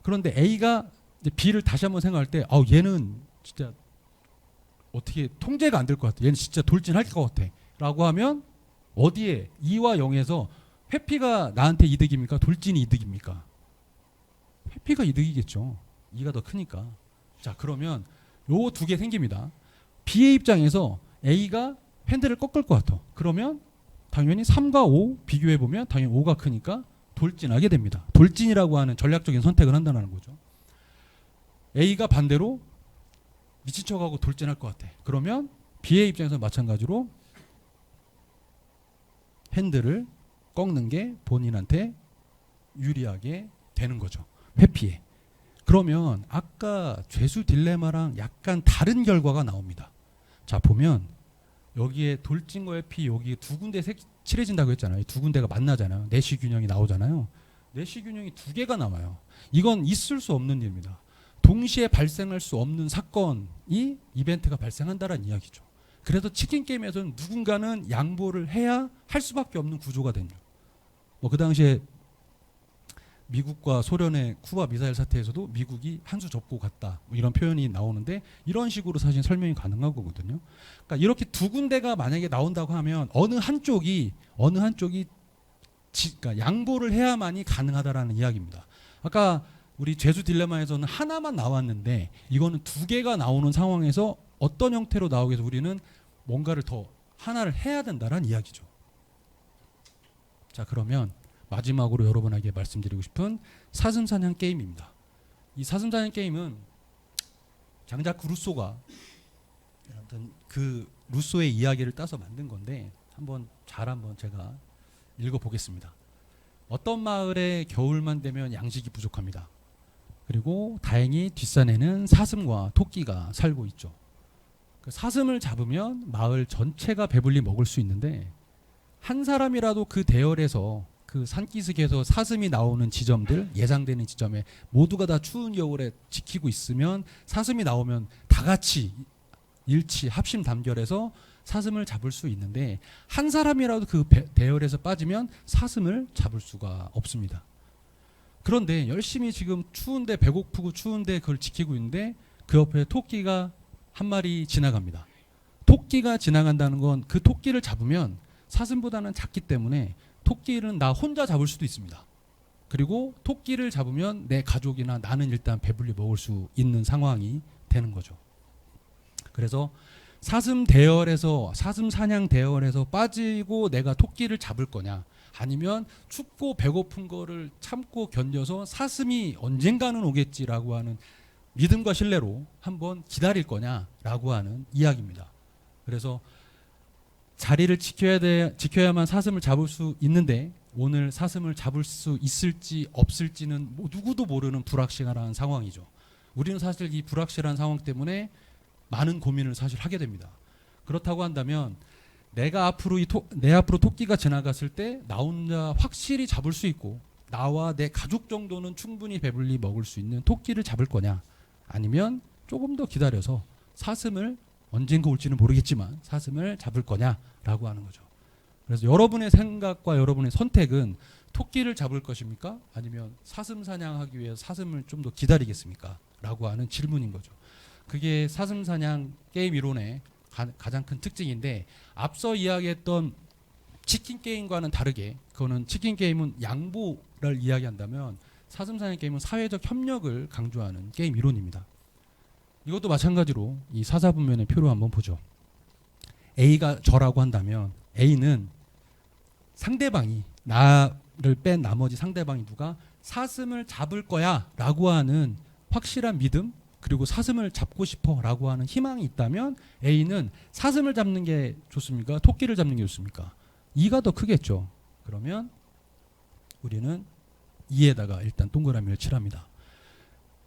그런데 A가 이제 B를 다시 한번 생각할 때 얘는 진짜 어떻게 통제가 안 될 것 같아. 얘는 진짜 돌진할 것 같아. 라고 하면 어디에 2와 0에서 회피가 나한테 이득입니까? 돌진이 이득입니까? 회피가 이득이겠죠. 2가 더 크니까. 자, 그러면 요 두 개 생깁니다. B의 입장에서 A가 핸들을 꺾을 것 같아. 그러면 당연히 3과 5 비교해보면 당연히 5가 크니까 돌진하게 됩니다. 돌진이라고 하는 전략적인 선택을 한다는 거죠. A가 반대로 미친 척하고 돌진할 것 같아. 그러면 B의 입장에서 마찬가지로 핸들을 꺾는 게 본인한테 유리하게 되는 거죠. 회피에. 그러면 아까 죄수 딜레마랑 약간 다른 결과가 나옵니다. 자, 보면 여기에 돌진과 회피 여기 두 군데 칠해진다고 했잖아요. 두 군데가 만나잖아요. 내시 균형이 나오잖아요. 내시 균형이 두 개가 나와요. 이건 있을 수 없는 일입니다. 동시에 발생할 수 없는 사건이 이벤트가 발생한다는 이야기죠. 그래서 치킨 게임에서는 누군가는 양보를 해야 할 수밖에 없는 구조가 된죠. 그 당시에 미국과 소련의 쿠바 미사일 사태에서도 미국이 한 수 접고 갔다 이런 표현이 나오는데 이런 식으로 사실 설명이 가능한 거거든요. 그러니까 이렇게 두 군데가 만약에 나온다고 하면 어느 한쪽이 그러니까 양보를 해야만이 가능하다라는 이야기입니다. 아까 우리 죄수 딜레마에서는 하나만 나왔는데 이거는 두 개가 나오는 상황에서 어떤 형태로 나오게 해서 우리는 뭔가를 더 하나를 해야 된다는 이야기죠. 자, 그러면 마지막으로 여러분에게 말씀드리고 싶은 사슴사냥 게임입니다. 이 사슴사냥 게임은 장자크 루소가 그 루소의 이야기를 따서 만든 건데 한번 제가 읽어보겠습니다. 어떤 마을에 겨울만 되면 양식이 부족합니다. 그리고 다행히 뒷산에는 사슴과 토끼가 살고 있죠. 그 사슴을 잡으면 마을 전체가 배불리 먹을 수 있는데 한 사람이라도 그 대열에서 그 산기슭에서 사슴이 나오는 지점들 예상되는 지점에 모두가 다 추운 겨울에 지키고 있으면 사슴이 나오면 다 같이 일치 합심 단결해서 사슴을 잡을 수 있는데 한 사람이라도 그 대열에서 빠지면 사슴을 잡을 수가 없습니다. 그런데 열심히 지금 추운데 배고프고 추운데 그걸 지키고 있는데 그 옆에 토끼가 한 마리 지나갑니다. 토끼가 지나간다는 건 그 토끼를 잡으면 사슴보다는 작기 때문에 토끼는 나 혼자 잡을 수도 있습니다. 그리고 토끼를 잡으면 내 가족이나 나는 일단 배불리 먹을 수 있는 상황이 되는 거죠. 그래서 사슴 사냥 대열에서 빠지고 내가 토끼를 잡을 거냐 아니면 춥고 배고픈 거를 참고 견뎌서 사슴이 언젠가는 오겠지라고 하는 믿음과 신뢰로 한번 기다릴 거냐라고 하는 이야기입니다. 그래서 자리를 지켜야만 사슴을 잡을 수 있는데 오늘 사슴을 잡을 수 있을지 없을지는 누구도 모르는 불확실한 상황이죠. 우리는 사실 이 불확실한 상황 때문에 많은 고민을 사실 하게 됩니다. 그렇다고 한다면 내 앞으로 토끼가 지나갔을 때 나 혼자 확실히 잡을 수 있고 나와 내 가족 정도는 충분히 배불리 먹을 수 있는 토끼를 잡을 거냐 아니면 조금 더 기다려서 사슴을 언젠가 올지는 모르겠지만 사슴을 잡을 거냐라고 하는 거죠. 그래서 여러분의 생각과 여러분의 선택은 토끼를 잡을 것입니까? 아니면 사슴 사냥하기 위해서 사슴을 좀 더 기다리겠습니까? 라고 하는 질문인 거죠. 그게 사슴 사냥 게임 이론의 가장 큰 특징인데 앞서 이야기했던 치킨 게임과는 다르게 그거는 치킨 게임은 양보를 이야기한다면 사슴 사냥 게임은 사회적 협력을 강조하는 게임 이론입니다. 이것도 마찬가지로 이 사사분면의 표로 한번 보죠. A가 저라고 한다면 A는 상대방이 나를 뺀 나머지 상대방이 누가 사슴을 잡을 거야 라고 하는 확실한 믿음 그리고 사슴을 잡고 싶어라고 하는 희망이 있다면 A는 사슴을 잡는 게 좋습니까? 토끼를 잡는 게 좋습니까? 2가 더 크겠죠. 그러면 우리는 2에다가 일단 동그라미를 칠합니다.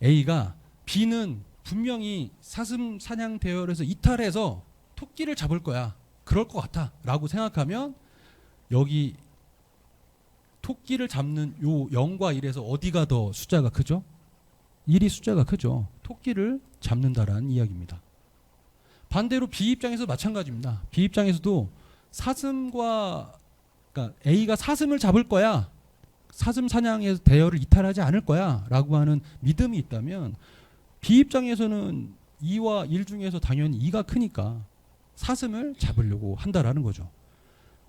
A가 B는 분명히 사슴 사냥 대열에서 이탈해서 토끼를 잡을 거야. 그럴 것 같아. 라고 생각하면 여기 토끼를 잡는 요 0과 1에서 어디가 더 숫자가 크죠? 1이 숫자가 크죠. 토끼를 잡는다라는 이야기입니다. 반대로 B 입장에서 마찬가지입니다. B 입장에서도 사슴과 그러니까 A가 사슴을 잡을 거야. 사슴 사냥에서 대열을 이탈하지 않을 거야. 라고 하는 믿음이 있다면 B 입장에서는 2와 1 중에서 당연히 2가 크니까 사슴을 잡으려고 한다라는 거죠.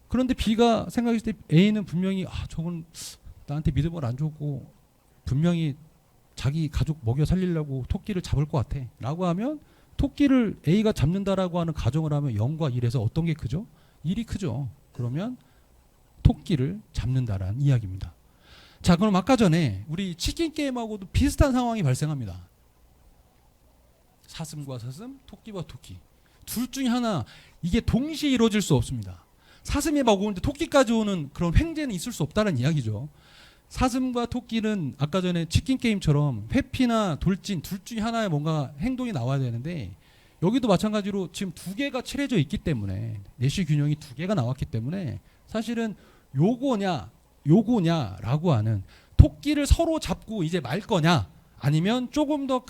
그런데 B가 생각했을 때 A는 분명히 저건 나한테 믿음을 안 주고 분명히 자기 가족 먹여 살리려고 토끼를 잡을 것 같아 라고 하면 토끼를 A가 잡는다라고 하는 가정을 하면 0과 1에서 어떤 게 크죠? 1이 크죠. 그러면 토끼를 잡는다라는 이야기입니다. 자, 그럼 아까 전에 우리 치킨 게임하고도 비슷한 상황이 발생합니다. 사슴과 사슴, 토끼와 토끼. 둘 중에 하나 이게 동시에 이루어질 수 없습니다. 사슴이 막 오는데 토끼까지 오는 그런 횡재는 있을 수 없다는 이야기죠. 사슴과 토끼는 아까 전에 치킨 게임처럼 회피나 돌진 둘 중에 하나의 뭔가 행동이 나와야 되는데 여기도 마찬가지로 지금 두 개가 칠해져 있기 때문에 내시 균형이 두 개가 나왔기 때문에 사실은 요거냐라고 하는 토끼를 서로 잡고 이제 말 거냐 아니면 조금 더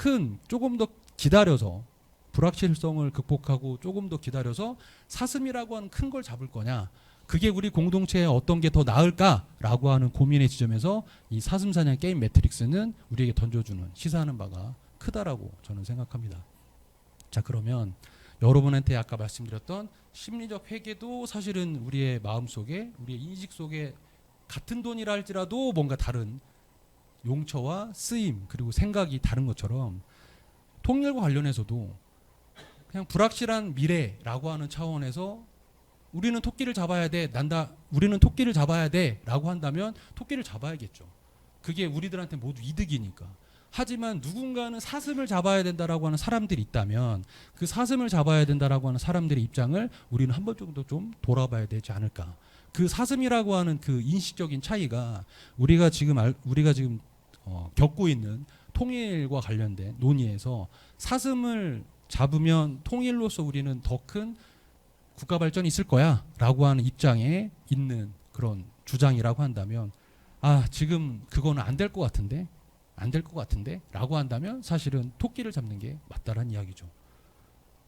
기다려서 불확실성을 극복하고 조금 더 기다려서 사슴이라고 하는 큰 걸 잡을 거냐 그게 우리 공동체에 어떤 게 더 나을까라고 하는 고민의 지점에서 이 사슴 사냥 게임 매트릭스는 우리에게 던져주는 시사하는 바가 크다라고 저는 생각합니다. 자, 그러면 여러분한테 아까 말씀드렸던 심리적 회계도 사실은 우리의 마음속에 우리의 인식 속에 같은 돈이라 할지라도 뭔가 다른 용처와 쓰임 그리고 생각이 다른 것처럼 통일과 관련해서도 그냥 불확실한 미래라고 하는 차원에서 우리는 토끼를 잡아야 돼. 우리는 토끼를 잡아야 돼. 라고 한다면 토끼를 잡아야겠죠. 그게 우리들한테 모두 이득이니까. 하지만 누군가는 사슴을 잡아야 된다라고 하는 사람들이 있다면 그 사슴을 잡아야 된다라고 하는 사람들의 입장을 우리는 한 번 정도 좀 돌아봐야 되지 않을까. 그 사슴이라고 하는 그 인식적인 차이가 우리가 지금 겪고 있는 통일과 관련된 논의에서 사슴을 잡으면 통일로서 우리는 더 큰 국가 발전이 있을 거야 라고 하는 입장에 있는 그런 주장이라고 한다면 지금 그거는 안 될 것 같은데 라고 한다면 사실은 토끼를 잡는 게 맞다라는 이야기죠.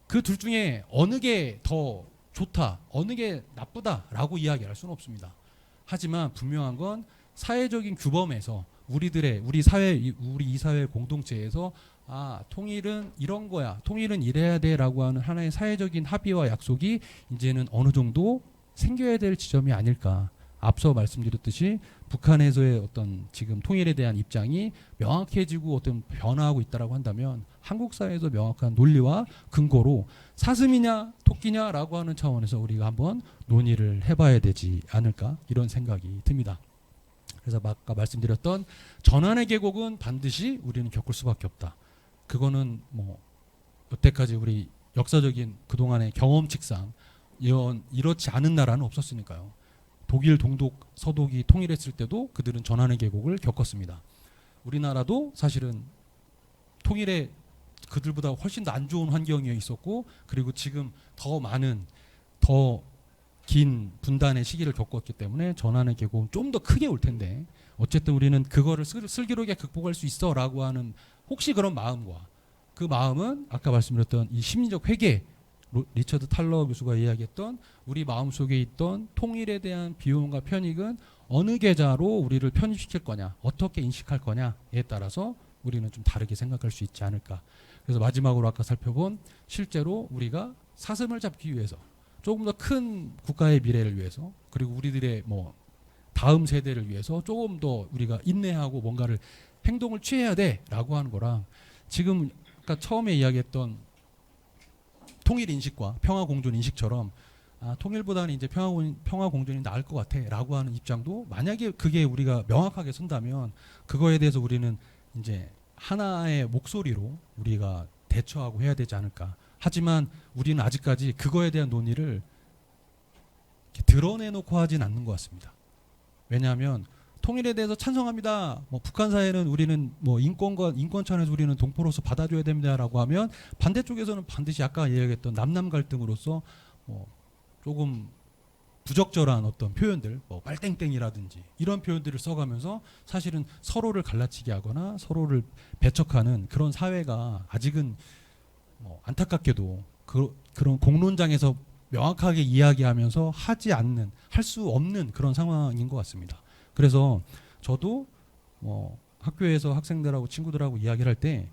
그 둘 중에 어느 게 더 좋다 어느 게 나쁘다라고 이야기할 수는 없습니다. 하지만 분명한 건 사회적인 규범에서 우리 이 사회 공동체에서 통일은 이런 거야. 통일은 이래야 돼라고 하는 하나의 사회적인 합의와 약속이 이제는 어느 정도 생겨야 될 지점이 아닐까. 앞서 말씀드렸듯이 북한에서의 어떤 지금 통일에 대한 입장이 명확해지고 어떤 변화하고 있다라고 한다면 한국 사회에서 명확한 논리와 근거로 사슴이냐 토끼냐라고 하는 차원에서 우리가 한번 논의를 해봐야 되지 않을까 이런 생각이 듭니다. 그래서 아까 말씀드렸던 전환의 계곡은 반드시 우리는 겪을 수밖에 없다. 그거는 뭐 여태까지 우리 역사적인 그동안의 경험칙상 이렇지 않은 나라는 없었으니까요. 독일, 동독, 서독이 통일했을 때도 그들은 전환의 계곡을 겪었습니다. 우리나라도 사실은 통일에 그들보다 훨씬 더 안 좋은 환경에 있었고 그리고 지금 더 많은 더 긴 분단의 시기를 겪었기 때문에 전환의 계곡은 좀 더 크게 올 텐데 어쨌든 우리는 그거를 슬기롭게 극복할 수 있어라고 하는 혹시 그런 마음과 그 마음은 아까 말씀드렸던 이 심리적 회개 리처드 탈러 교수가 이야기했던 우리 마음속에 있던 통일에 대한 비용과 편익은 어느 계좌로 우리를 편입시킬 거냐 어떻게 인식할 거냐에 따라서 우리는 좀 다르게 생각할 수 있지 않을까. 그래서 마지막으로 아까 살펴본 실제로 우리가 사슴을 잡기 위해서 조금 더 큰 국가의 미래를 위해서 그리고 우리들의 다음 세대를 위해서 조금 더 우리가 인내하고 뭔가를 행동을 취해야 돼라고 하는 거랑 지금 아까 처음에 이야기했던 통일 인식과 평화 공존 인식처럼 통일보다는 이제 평화 공존이 나을 것 같아라고 하는 입장도 만약에 그게 우리가 명확하게 선다면 그거에 대해서 우리는 이제 하나의 목소리로 우리가 대처하고 해야 되지 않을까. 하지만 우리는 아직까지 그거에 대한 논의를 드러내놓고 하진 않는 것 같습니다. 왜냐하면 통일에 대해서 찬성합니다. 뭐 북한 사회는 우리는 뭐 인권 차원에서 우리는 동포로서 받아줘야 됩니다라고 하면 반대쪽에서는 반드시 아까 얘기했던 남남 갈등으로서 조금 부적절한 어떤 표현들, 뭐 빨땡땡이라든지 이런 표현들을 써가면서 사실은 서로를 갈라치게 하거나 서로를 배척하는 그런 사회가 아직은 안타깝게도 그런 공론장에서 명확하게 이야기하면서 할 수 없는 그런 상황인 것 같습니다. 그래서 저도 학교에서 학생들하고 친구들하고 이야기를 할 때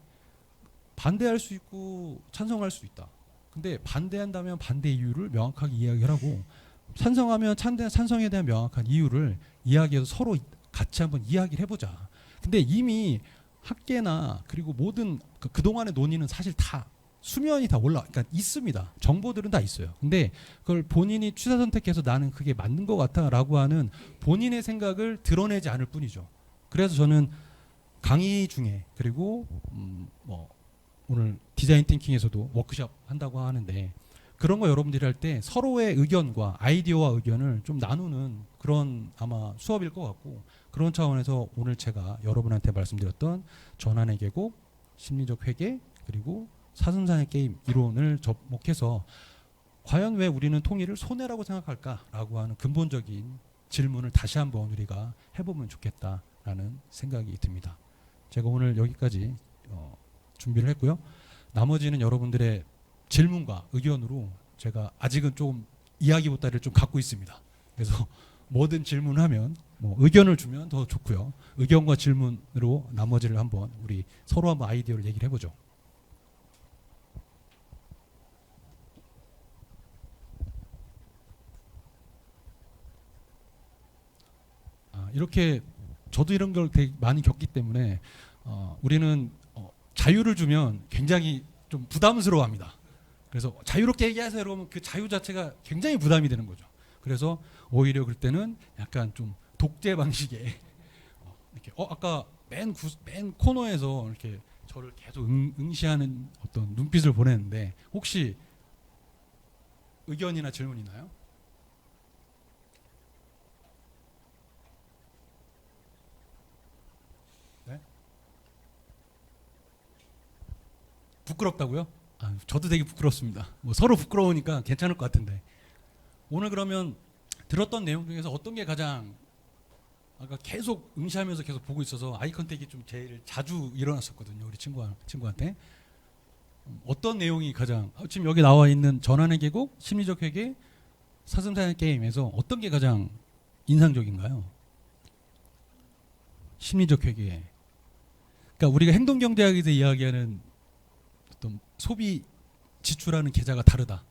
반대할 수 있고 찬성할 수 있다. 근데 반대한다면 반대 이유를 명확하게 이야기를 하고 찬성하면 찬성에 대한 명확한 이유를 이야기해서 서로 같이 한번 이야기를 해보자. 근데 이미 학계나 그리고 모든 그동안의 논의는 사실 다 수면이 다 그러니까 있습니다. 정보들은 다 있어요. 근데 그걸 본인이 취사 선택해서 나는 그게 맞는 것 같아라고 하는 본인의 생각을 드러내지 않을 뿐이죠. 그래서 저는 강의 중에 그리고 오늘 디자인 띵킹에서도 워크숍 한다고 하는데 그런 거 여러분들이 할 때 서로의 의견과 아이디어와 의견을 좀 나누는 그런 아마 수업일 것 같고 그런 차원에서 오늘 제가 여러분한테 말씀드렸던 전환의 계곡, 심리적 회계 그리고 사슴산의 게임 이론을 접목해서 과연 왜 우리는 통일을 손해라고 생각할까라고 하는 근본적인 질문을 다시 한번 우리가 해보면 좋겠다라는 생각이 듭니다. 제가 오늘 여기까지 준비를 했고요. 나머지는 여러분들의 질문과 의견으로 제가 아직은 좀 이야기 보따리를 좀 갖고 있습니다. 그래서 뭐든 질문하면 의견을 주면 더 좋고요. 의견과 질문으로 나머지를 한번 우리 서로 한번 아이디어를 얘기를 해보죠. 이렇게 저도 이런 걸 되게 많이 겪기 때문에 우리는 자유를 주면 굉장히 좀 부담스러워합니다. 그래서 자유롭게 얘기하세요. 그러면 그 자유 자체가 굉장히 부담이 되는 거죠. 그래서 오히려 그럴 때는 약간 좀 독재 방식의 이렇게 아까 맨 코너에서 이렇게 저를 계속 응시하는 어떤 눈빛을 보냈는데 혹시 의견이나 질문 있나요? 네? 부끄럽다고요? 저도 되게 부끄럽습니다. 서로 부끄러우니까 괜찮을 것 같은데 오늘 그러면 들었던 내용 중에서 어떤 게 가장 아까 계속 응시하면서 계속 보고 있어서 아이 컨택이 좀 제일 자주 일어났었거든요. 우리 친구한테 어떤 내용이 가장 지금 여기 나와 있는 전환의 계곡, 심리적 회계, 사슴사의 게임에서 어떤 게 가장 인상적인가요? 심리적 회계. 그러니까 우리가 행동경제학에서 이야기하는 어떤 소비 지출하는 계좌가 다르다.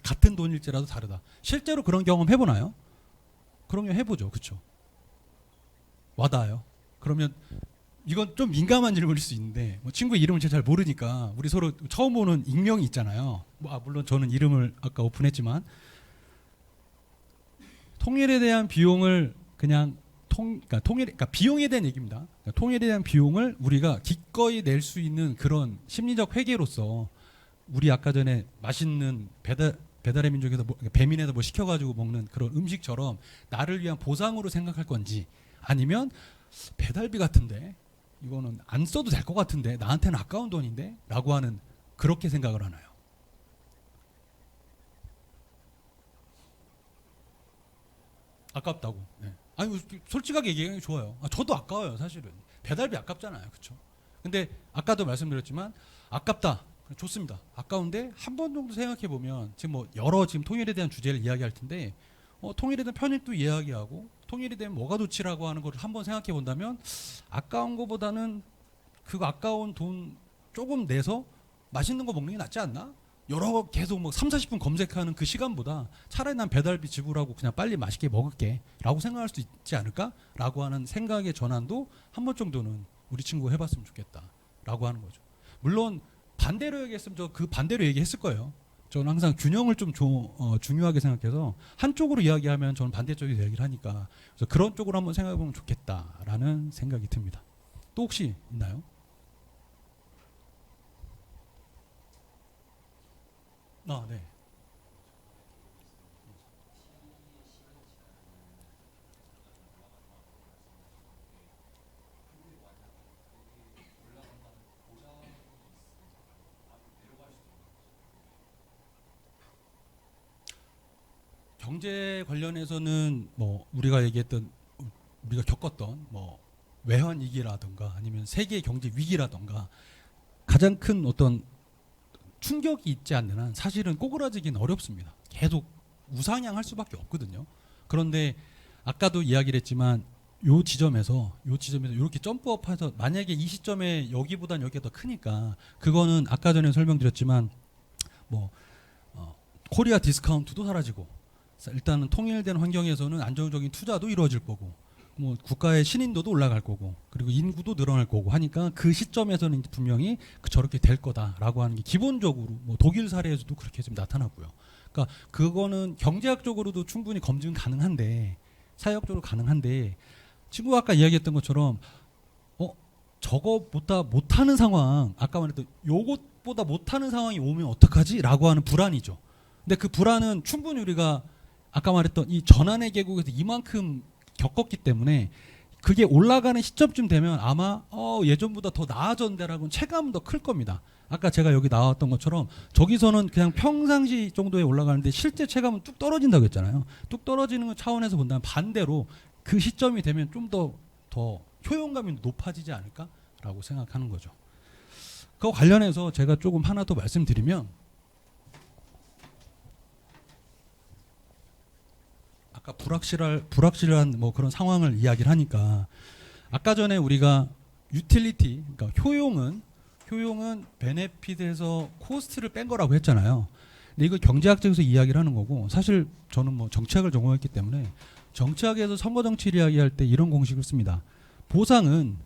같은 돈일지라도 다르다. 실제로 그런 경험 해보나요? 그런 경험 해보죠. 그렇죠? 와닿아요. 그러면 이건 좀 민감한 질문일 수 있는데 친구 이름을 제가 잘 모르니까 우리 서로 처음 보는 익명이 있잖아요. 물론 저는 이름을 아까 오픈했지만 통일에 대한 비용을 그러니까 비용에 대한 얘기입니다. 그러니까 통일에 대한 비용을 우리가 기꺼이 낼 수 있는 그런 심리적 회계로서 우리 아까 전에 맛있는 배달의 민족에서 배민에서 뭐 시켜가지고 먹는 그런 음식처럼 나를 위한 보상으로 생각할 건지 아니면 배달비 같은데 이거는 안 써도 될 것 같은데 나한테는 아까운 돈인데 라고 하는 그렇게 생각을 하나요? 아깝다고. 네. 아니 솔직하게 얘기하는 게 좋아요. 저도 아까워요 사실은. 배달비 아깝잖아요. 그렇죠? 근데 아까도 말씀드렸지만 아깝다. 좋습니다. 아까운데 한 번 정도 생각해 보면 지금 지금 통일에 대한 주제를 이야기할 텐데 통일에 대한 편익도 이야기하고 통일에 대한 뭐가 좋지라고 하는 걸 한번 생각해 본다면 아까운 거보다는 그거 아까운 돈 조금 내서 맛있는 거 먹는 게 낫지 않나? 계속 3, 40분 검색하는 그 시간보다 차라리 난 배달비 지불하고 그냥 빨리 맛있게 먹을게 라고 생각할 수 있지 않을까? 라고 하는 생각의 전환도 한 번 정도는 우리 친구가 해봤으면 좋겠다 라고 하는 거죠. 물론 반대로 얘기했으면 저 그 반대로 얘기했을 거예요. 저는 항상 균형을 좀 중요하게 생각해서 한쪽으로 이야기하면 저는 반대쪽에서 얘기를 하니까 그래서 그런 쪽으로 한번 생각해 보면 좋겠다라는 생각이 듭니다. 또 혹시 있나요? 네. 경제 관련해서는 뭐 우리가 겪었던 뭐 외환 위기라든가 아니면 세계 경제 위기라든가 가장 큰 어떤 충격이 있지 않는 한 사실은 꼬그라지기는 어렵습니다. 계속 우상향할 수밖에 없거든요. 그런데 아까도 이야기를 했지만 요 지점에서 이렇게 점프업해서 만약에 이 시점에 여기보단 여기가 더 크니까 그거는 아까 전에 설명드렸지만 뭐 코리아 디스카운트도 사라지고 일단은 통일된 환경에서는 안정적인 투자도 이루어질 거고 뭐 국가의 신인도도 올라갈 거고 그리고 인구도 늘어날 거고 하니까 그 시점에서는 분명히 저렇게 될 거다라고 하는 게 기본적으로 뭐 독일 사례에서도 그렇게 좀 나타났고요. 그러니까 그거는 경제학적으로도 충분히 검증 가능한데 사회학적으로 가능한데 친구가 아까 이야기했던 것처럼 저거보다 못하는 상황 아까 말했던 요것보다 못하는 상황이 오면 어떡하지?라고 하는 불안이죠. 근데 그 불안은 충분히 우리가 아까 말했던 이 전환의 계곡에서 이만큼 겪었기 때문에 그게 올라가는 시점쯤 되면 아마 예전보다 더 나아졌는데라고는 체감은 더 클 겁니다. 아까 제가 여기 나왔던 것처럼 저기서는 그냥 평상시 정도에 올라가는데 실제 체감은 뚝 떨어진다고 했잖아요. 뚝 떨어지는 차원에서 본다면 반대로 그 시점이 되면 좀 더 효용감이 높아지지 않을까라고 생각하는 거죠. 그거 관련해서 제가 조금 하나 더 말씀드리면 아까 불확실한 뭐 그런 상황을 이야기를 하니까 아까 전에 우리가 유틸리티 그러니까 효용은 베네핏에서 코스트를 뺀 거라고 했잖아요. 근데 이거 경제학적에서 이야기를 하는 거고 사실 저는 뭐 정치학을 전공했기 때문에 정치학에서 선거 정치를 이야기할 때 이런 공식을 씁니다. 보상은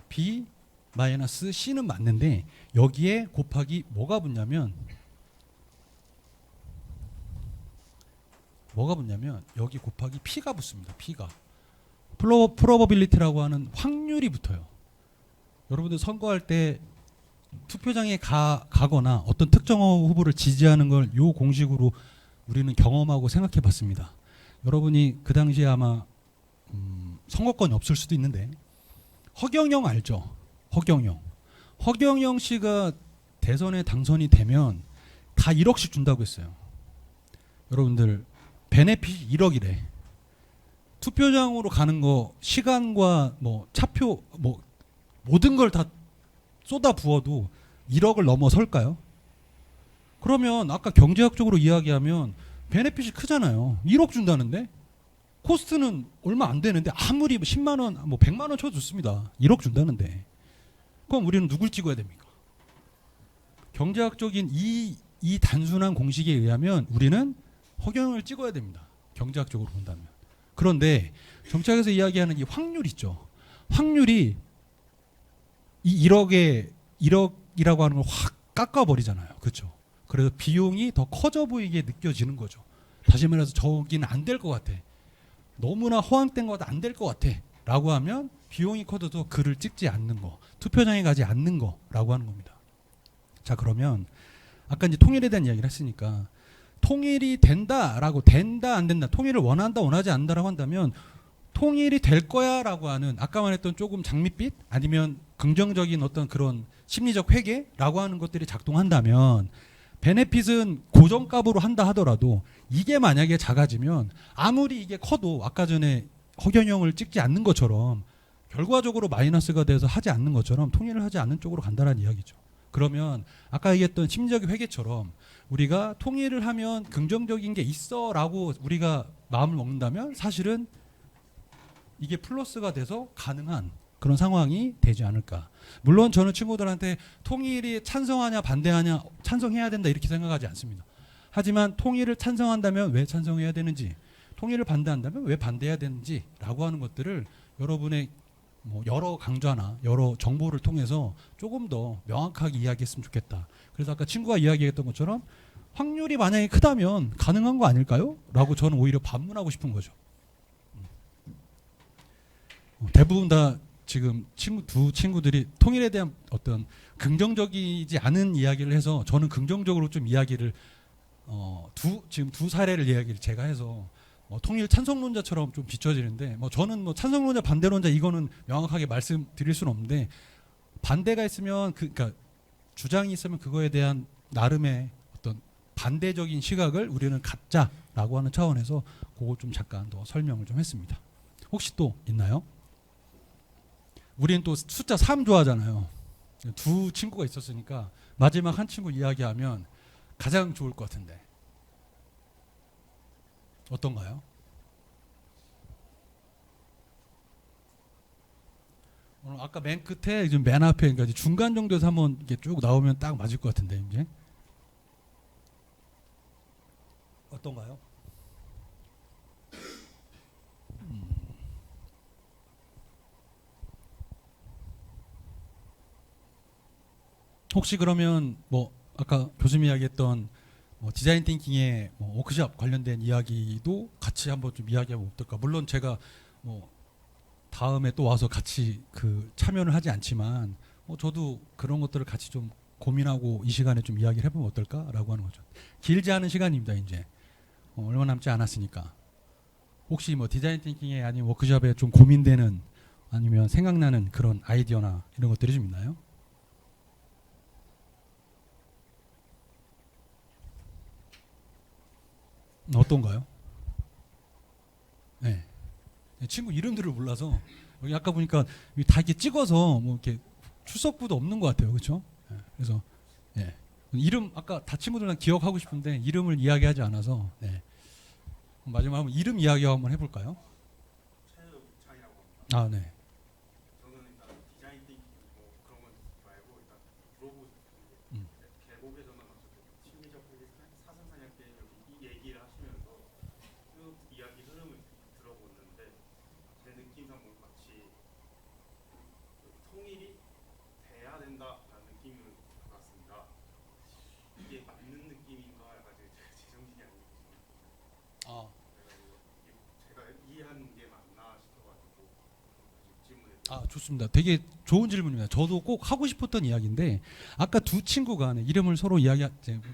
B 마이너스 C는 맞는데 여기에 곱하기 뭐가 붙냐면 여기 곱하기 P가 붙습니다. P가 프로버빌리티라고 하는 확률이 붙어요. 여러분들 선거할 때 투표장에 가거나 어떤 특정 후보를 지지하는 걸 요 공식으로 우리는 경험하고 생각해 봤습니다. 여러분이 그 당시에 아마 선거권이 없을 수도 있는데 허경영 알죠? 허경영 씨가 대선에 당선이 되면 다 1억씩 준다고 했어요. 여러분들 베네핏이 1억이래. 투표장으로 가는 거 시간과 뭐 차표 뭐 모든 걸 다 쏟아 부어도 1억을 넘어설까요? 그러면 아까 경제학적으로 이야기하면 베네핏이 크잖아요. 1억 준다는데 코스트는 얼마 안 되는데 아무리 10만 원, 뭐 100만 원 쳐줬습니다. 1억 준다는데 그럼 우리는 누굴 찍어야 됩니까? 경제학적인 이 단순한 공식에 의하면 우리는 허경영을 찍어야 됩니다. 경제학적으로 본다면. 그런데 정치학에서 이야기하는 이 확률 있죠. 확률이 이 1억이라고 하는 걸 확 깎아버리잖아요. 그렇죠? 그래서 비용이 더 커져 보이게 느껴지는 거죠. 다시 말해서 저기는 안 될 것 같아. 너무나 허황된 것 같아. 안 될 것 같아. 라고 하면 비용이 커져도 글을 찍지 않는 거. 투표장에 가지 않는 거라고 하는 겁니다. 자 그러면 아까 이제 통일에 대한 이야기를 했으니까 통일이 된다 안 된다 통일을 원한다 원하지 않는다라고 한다면 통일이 될 거야라고 하는 아까 말했던 조금 장밋빛 아니면 긍정적인 어떤 그런 심리적 회개라고 하는 것들이 작동한다면 베네핏은 고정값으로 한다 하더라도 이게 만약에 작아지면 아무리 이게 커도 아까 전에 허경영을 찍지 않는 것처럼 결과적으로 마이너스가 돼서 하지 않는 것처럼 통일을 하지 않는 쪽으로 간다는 이야기죠. 그러면 아까 얘기했던 심리적 회개처럼 우리가 통일을 하면 긍정적인 게 있어라고 우리가 마음을 먹는다면 사실은 이게 플러스가 돼서 가능한 그런 상황이 되지 않을까. 물론 저는 친구들한테 통일이 찬성하냐 반대하냐 찬성해야 된다 이렇게 생각하지 않습니다. 하지만 통일을 찬성한다면 왜 찬성해야 되는지 통일을 반대한다면 왜 반대해야 되는지라고 하는 것들을 여러분의 뭐 여러 강좌나 여러 정보를 통해서 조금 더 명확하게 이야기했으면 좋겠다. 그래서 아까 친구가 이야기했던 것처럼 확률이 만약에 크다면 가능한 거 아닐까요? 라고 저는 오히려 반문하고 싶은 거죠. 대부분 다 지금 두 친구들이 통일에 대한 어떤 긍정적이지 않은 이야기를 해서 저는 긍정적으로 좀 이야기를 지금 두 사례를 이야기를 제가 해서 통일 찬성론자처럼 좀 비춰지는데 저는 찬성론자 반대론자 이거는 명확하게 말씀드릴 수는 없는데 반대가 있으면 그러니까 주장이 있으면 그거에 대한 나름의 어떤 반대적인 시각을 우리는 갖자라고 하는 차원에서 그거 좀 잠깐 더 설명을 좀 했습니다. 혹시 또 있나요? 우리는 또 숫자 3 좋아하잖아요. 두 친구가 있었으니까 마지막 한 친구 이야기하면 가장 좋을 것 같은데 어떤가요? 오늘 아까 맨 끝에 지금 맨 앞에 그러니까 중간 정도에서 한번 이렇게 쭉 나오면 딱 맞을 것 같은데 이제 어떤가요? 혹시 그러면 아까 교수님이 이야기했던 디자인 띵킹의 워크숍 관련된 이야기도 같이 한번 좀 이야기하면 어떨까? 물론 제가 다음에 또 와서 같이 참여를 하지 않지만 저도 그런 것들을 같이 좀 고민하고 이 시간에 좀 이야기를 해보면 어떨까라고 하는 거죠. 길지 않은 시간입니다. 이제 얼마 남지 않았으니까 혹시 디자인 띵킹에 아니면 워크숍에 좀 고민되는 아니면 생각나는 그런 아이디어나 이런 것들이 좀 있나요? 어떤가요? 네. 친구 이름들을 몰라서 여기 아까 보니까 다 이렇게 찍어서 이렇게 출석부도 없는 것 같아요, 그렇죠? 네. 그래서 이름 아까 다 친구들랑 기억하고 싶은데 이름을 이야기하지 않아서 마지막 한번 이름 이야기 한번 해볼까요? 최창이라고 합니다. 아, 네. 저는 일단 디자인 띵킹 그런 건 말고 일단 물어보고 싶은 게 계곡의 전환 어쨌든 심리적 사상 사냥 때 이 얘기를 하시면서 쭉 이야기 흐름을 들어보는데 제 느낌상 마치 통일이 돼야 된다라는 느낌을 받았습니다. 이게 맞는 느낌인가 약간 제 정신이 아니거든요. 제가 이해하는 게 맞나 싶어가지고 질문을 좋습니다. 되게 좋은 질문입니다. 저도 꼭 하고 싶었던 이야기인데 아까 두 친구가 이름을 서로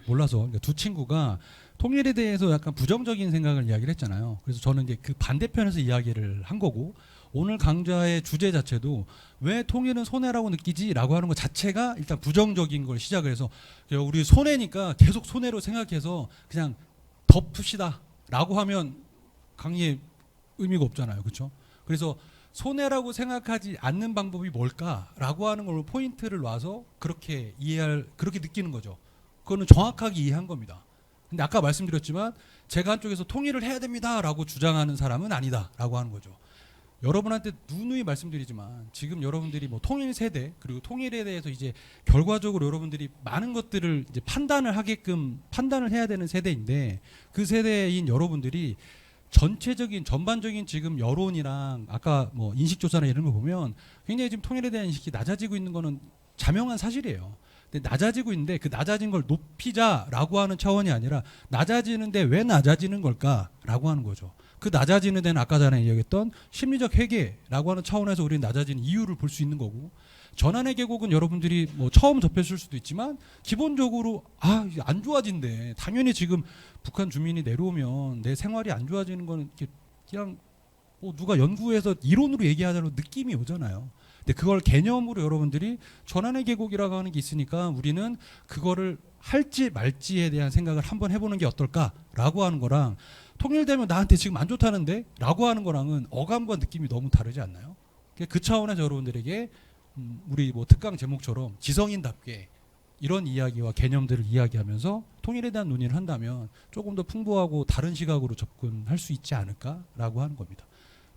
몰라서 그러니까 두 친구가 통일에 대해서 약간 부정적인 생각을 이야기를 했잖아요. 그래서 저는 이제 그 반대편에서 이야기를 한 거고 오늘 강좌의 주제 자체도 왜 통일은 손해라고 느끼지라고 하는 것 자체가 일단 부정적인 걸 시작을 해서 우리 손해니까 계속 손해로 생각해서 그냥 덮읍시다라고 하면 강의에 의미가 없잖아요. 그렇죠? 그래서 손해라고 생각하지 않는 방법이 뭘까라고 하는 걸로 포인트를 놔서 그렇게 그렇게 느끼는 거죠. 그거는 정확하게 이해한 겁니다. 근데 아까 말씀드렸지만 제가 한쪽에서 통일을 해야 됩니다라고 주장하는 사람은 아니다라고 하는 거죠. 여러분한테 누누이 말씀드리지만 지금 여러분들이 통일 세대 그리고 통일에 대해서 이제 결과적으로 여러분들이 많은 것들을 이제 판단을 해야 되는 세대인데 그 세대인 여러분들이 전반적인 지금 여론이랑 아까 인식조사나 이런 거 보면 굉장히 지금 통일에 대한 인식이 낮아지고 있는 거는 자명한 사실이에요. 근데 낮아지고 있는데 그 낮아진 걸 높이자라고 하는 차원이 아니라 낮아지는데 왜 낮아지는 걸까라고 하는 거죠. 그 낮아지는 데는 아까 전에 얘기했던 심리적 회개라고 하는 차원에서 우리는 낮아지는 이유를 볼 수 있는 거고 전환의 계곡은 여러분들이 처음 접했을 수도 있지만 기본적으로 이게 안 좋아진대. 당연히 지금 북한 주민이 내려오면 내 생활이 안 좋아지는 거는 그냥 누가 연구해서 이론으로 얘기하자면 느낌이 오잖아요. 근데 그걸 개념으로 여러분들이 전환의 계곡이라고 하는 게 있으니까 우리는 그거를 할지 말지에 대한 생각을 한번 해보는 게 어떨까라고 하는 거랑 통일되면 나한테 지금 안 좋다는데 라고 하는 거랑은 어감과 느낌이 너무 다르지 않나요? 그 차원에서 여러분들에게 우리 특강 제목처럼 지성인답게 이런 이야기와 개념들을 이야기하면서 통일에 대한 논의를 한다면 조금 더 풍부하고 다른 시각으로 접근할 수 있지 않을까라고 하는 겁니다.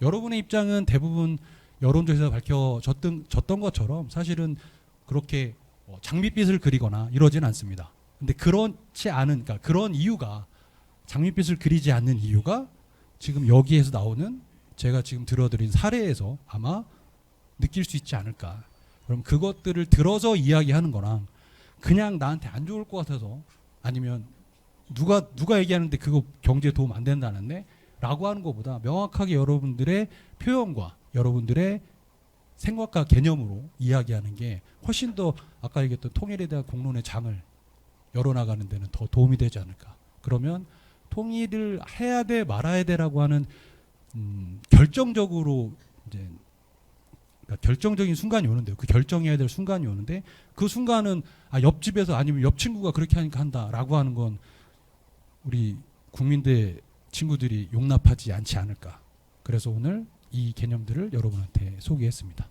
여러분의 입장은 대부분 여론조사에서 밝혀졌던 것처럼 사실은 그렇게 장밋빛을 그리거나 이러진 않습니다. 근데 그렇지 않은 그러니까 그런 이유가 장밋빛을 그리지 않는 이유가 지금 여기에서 나오는 제가 지금 들어드린 사례에서 아마 느낄 수 있지 않을까. 그럼 그것들을 들어서 이야기하는 거랑 그냥 나한테 안 좋을 것 같아서 아니면 누가 얘기하는데 그거 경제에 도움 안 된다는데 라고 하는 것보다 명확하게 여러분들의 표현과 여러분들의 생각과 개념으로 이야기하는 게 훨씬 더 아까 얘기했던 통일에 대한 공론의 장을 열어나가는 데는 더 도움이 되지 않을까. 그러면 통일을 해야 돼 말아야 돼라고 하는 결정적으로 이제 그러니까 결정적인 순간이 오는데요. 그 결정해야 될 순간이 오는데 그 순간은 옆집에서 아니면 옆 친구가 그렇게 하니까 한다라고 하는 건 우리 국민대 친구들이 용납하지 않지 않을까. 그래서 오늘 이 개념들을 여러분한테 소개했습니다.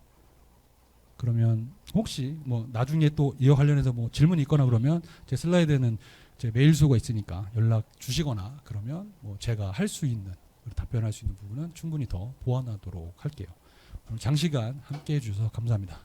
그러면 혹시 뭐 나중에 또 이와 관련해서 뭐 질문이 있거나 그러면 제 슬라이드에는 제 메일 주소가 있으니까 연락 주시거나 그러면 뭐 제가 할 수 있는 답변할 수 있는 부분은 충분히 더 보완하도록 할게요. 오늘 장시간 함께 해주셔서 감사합니다.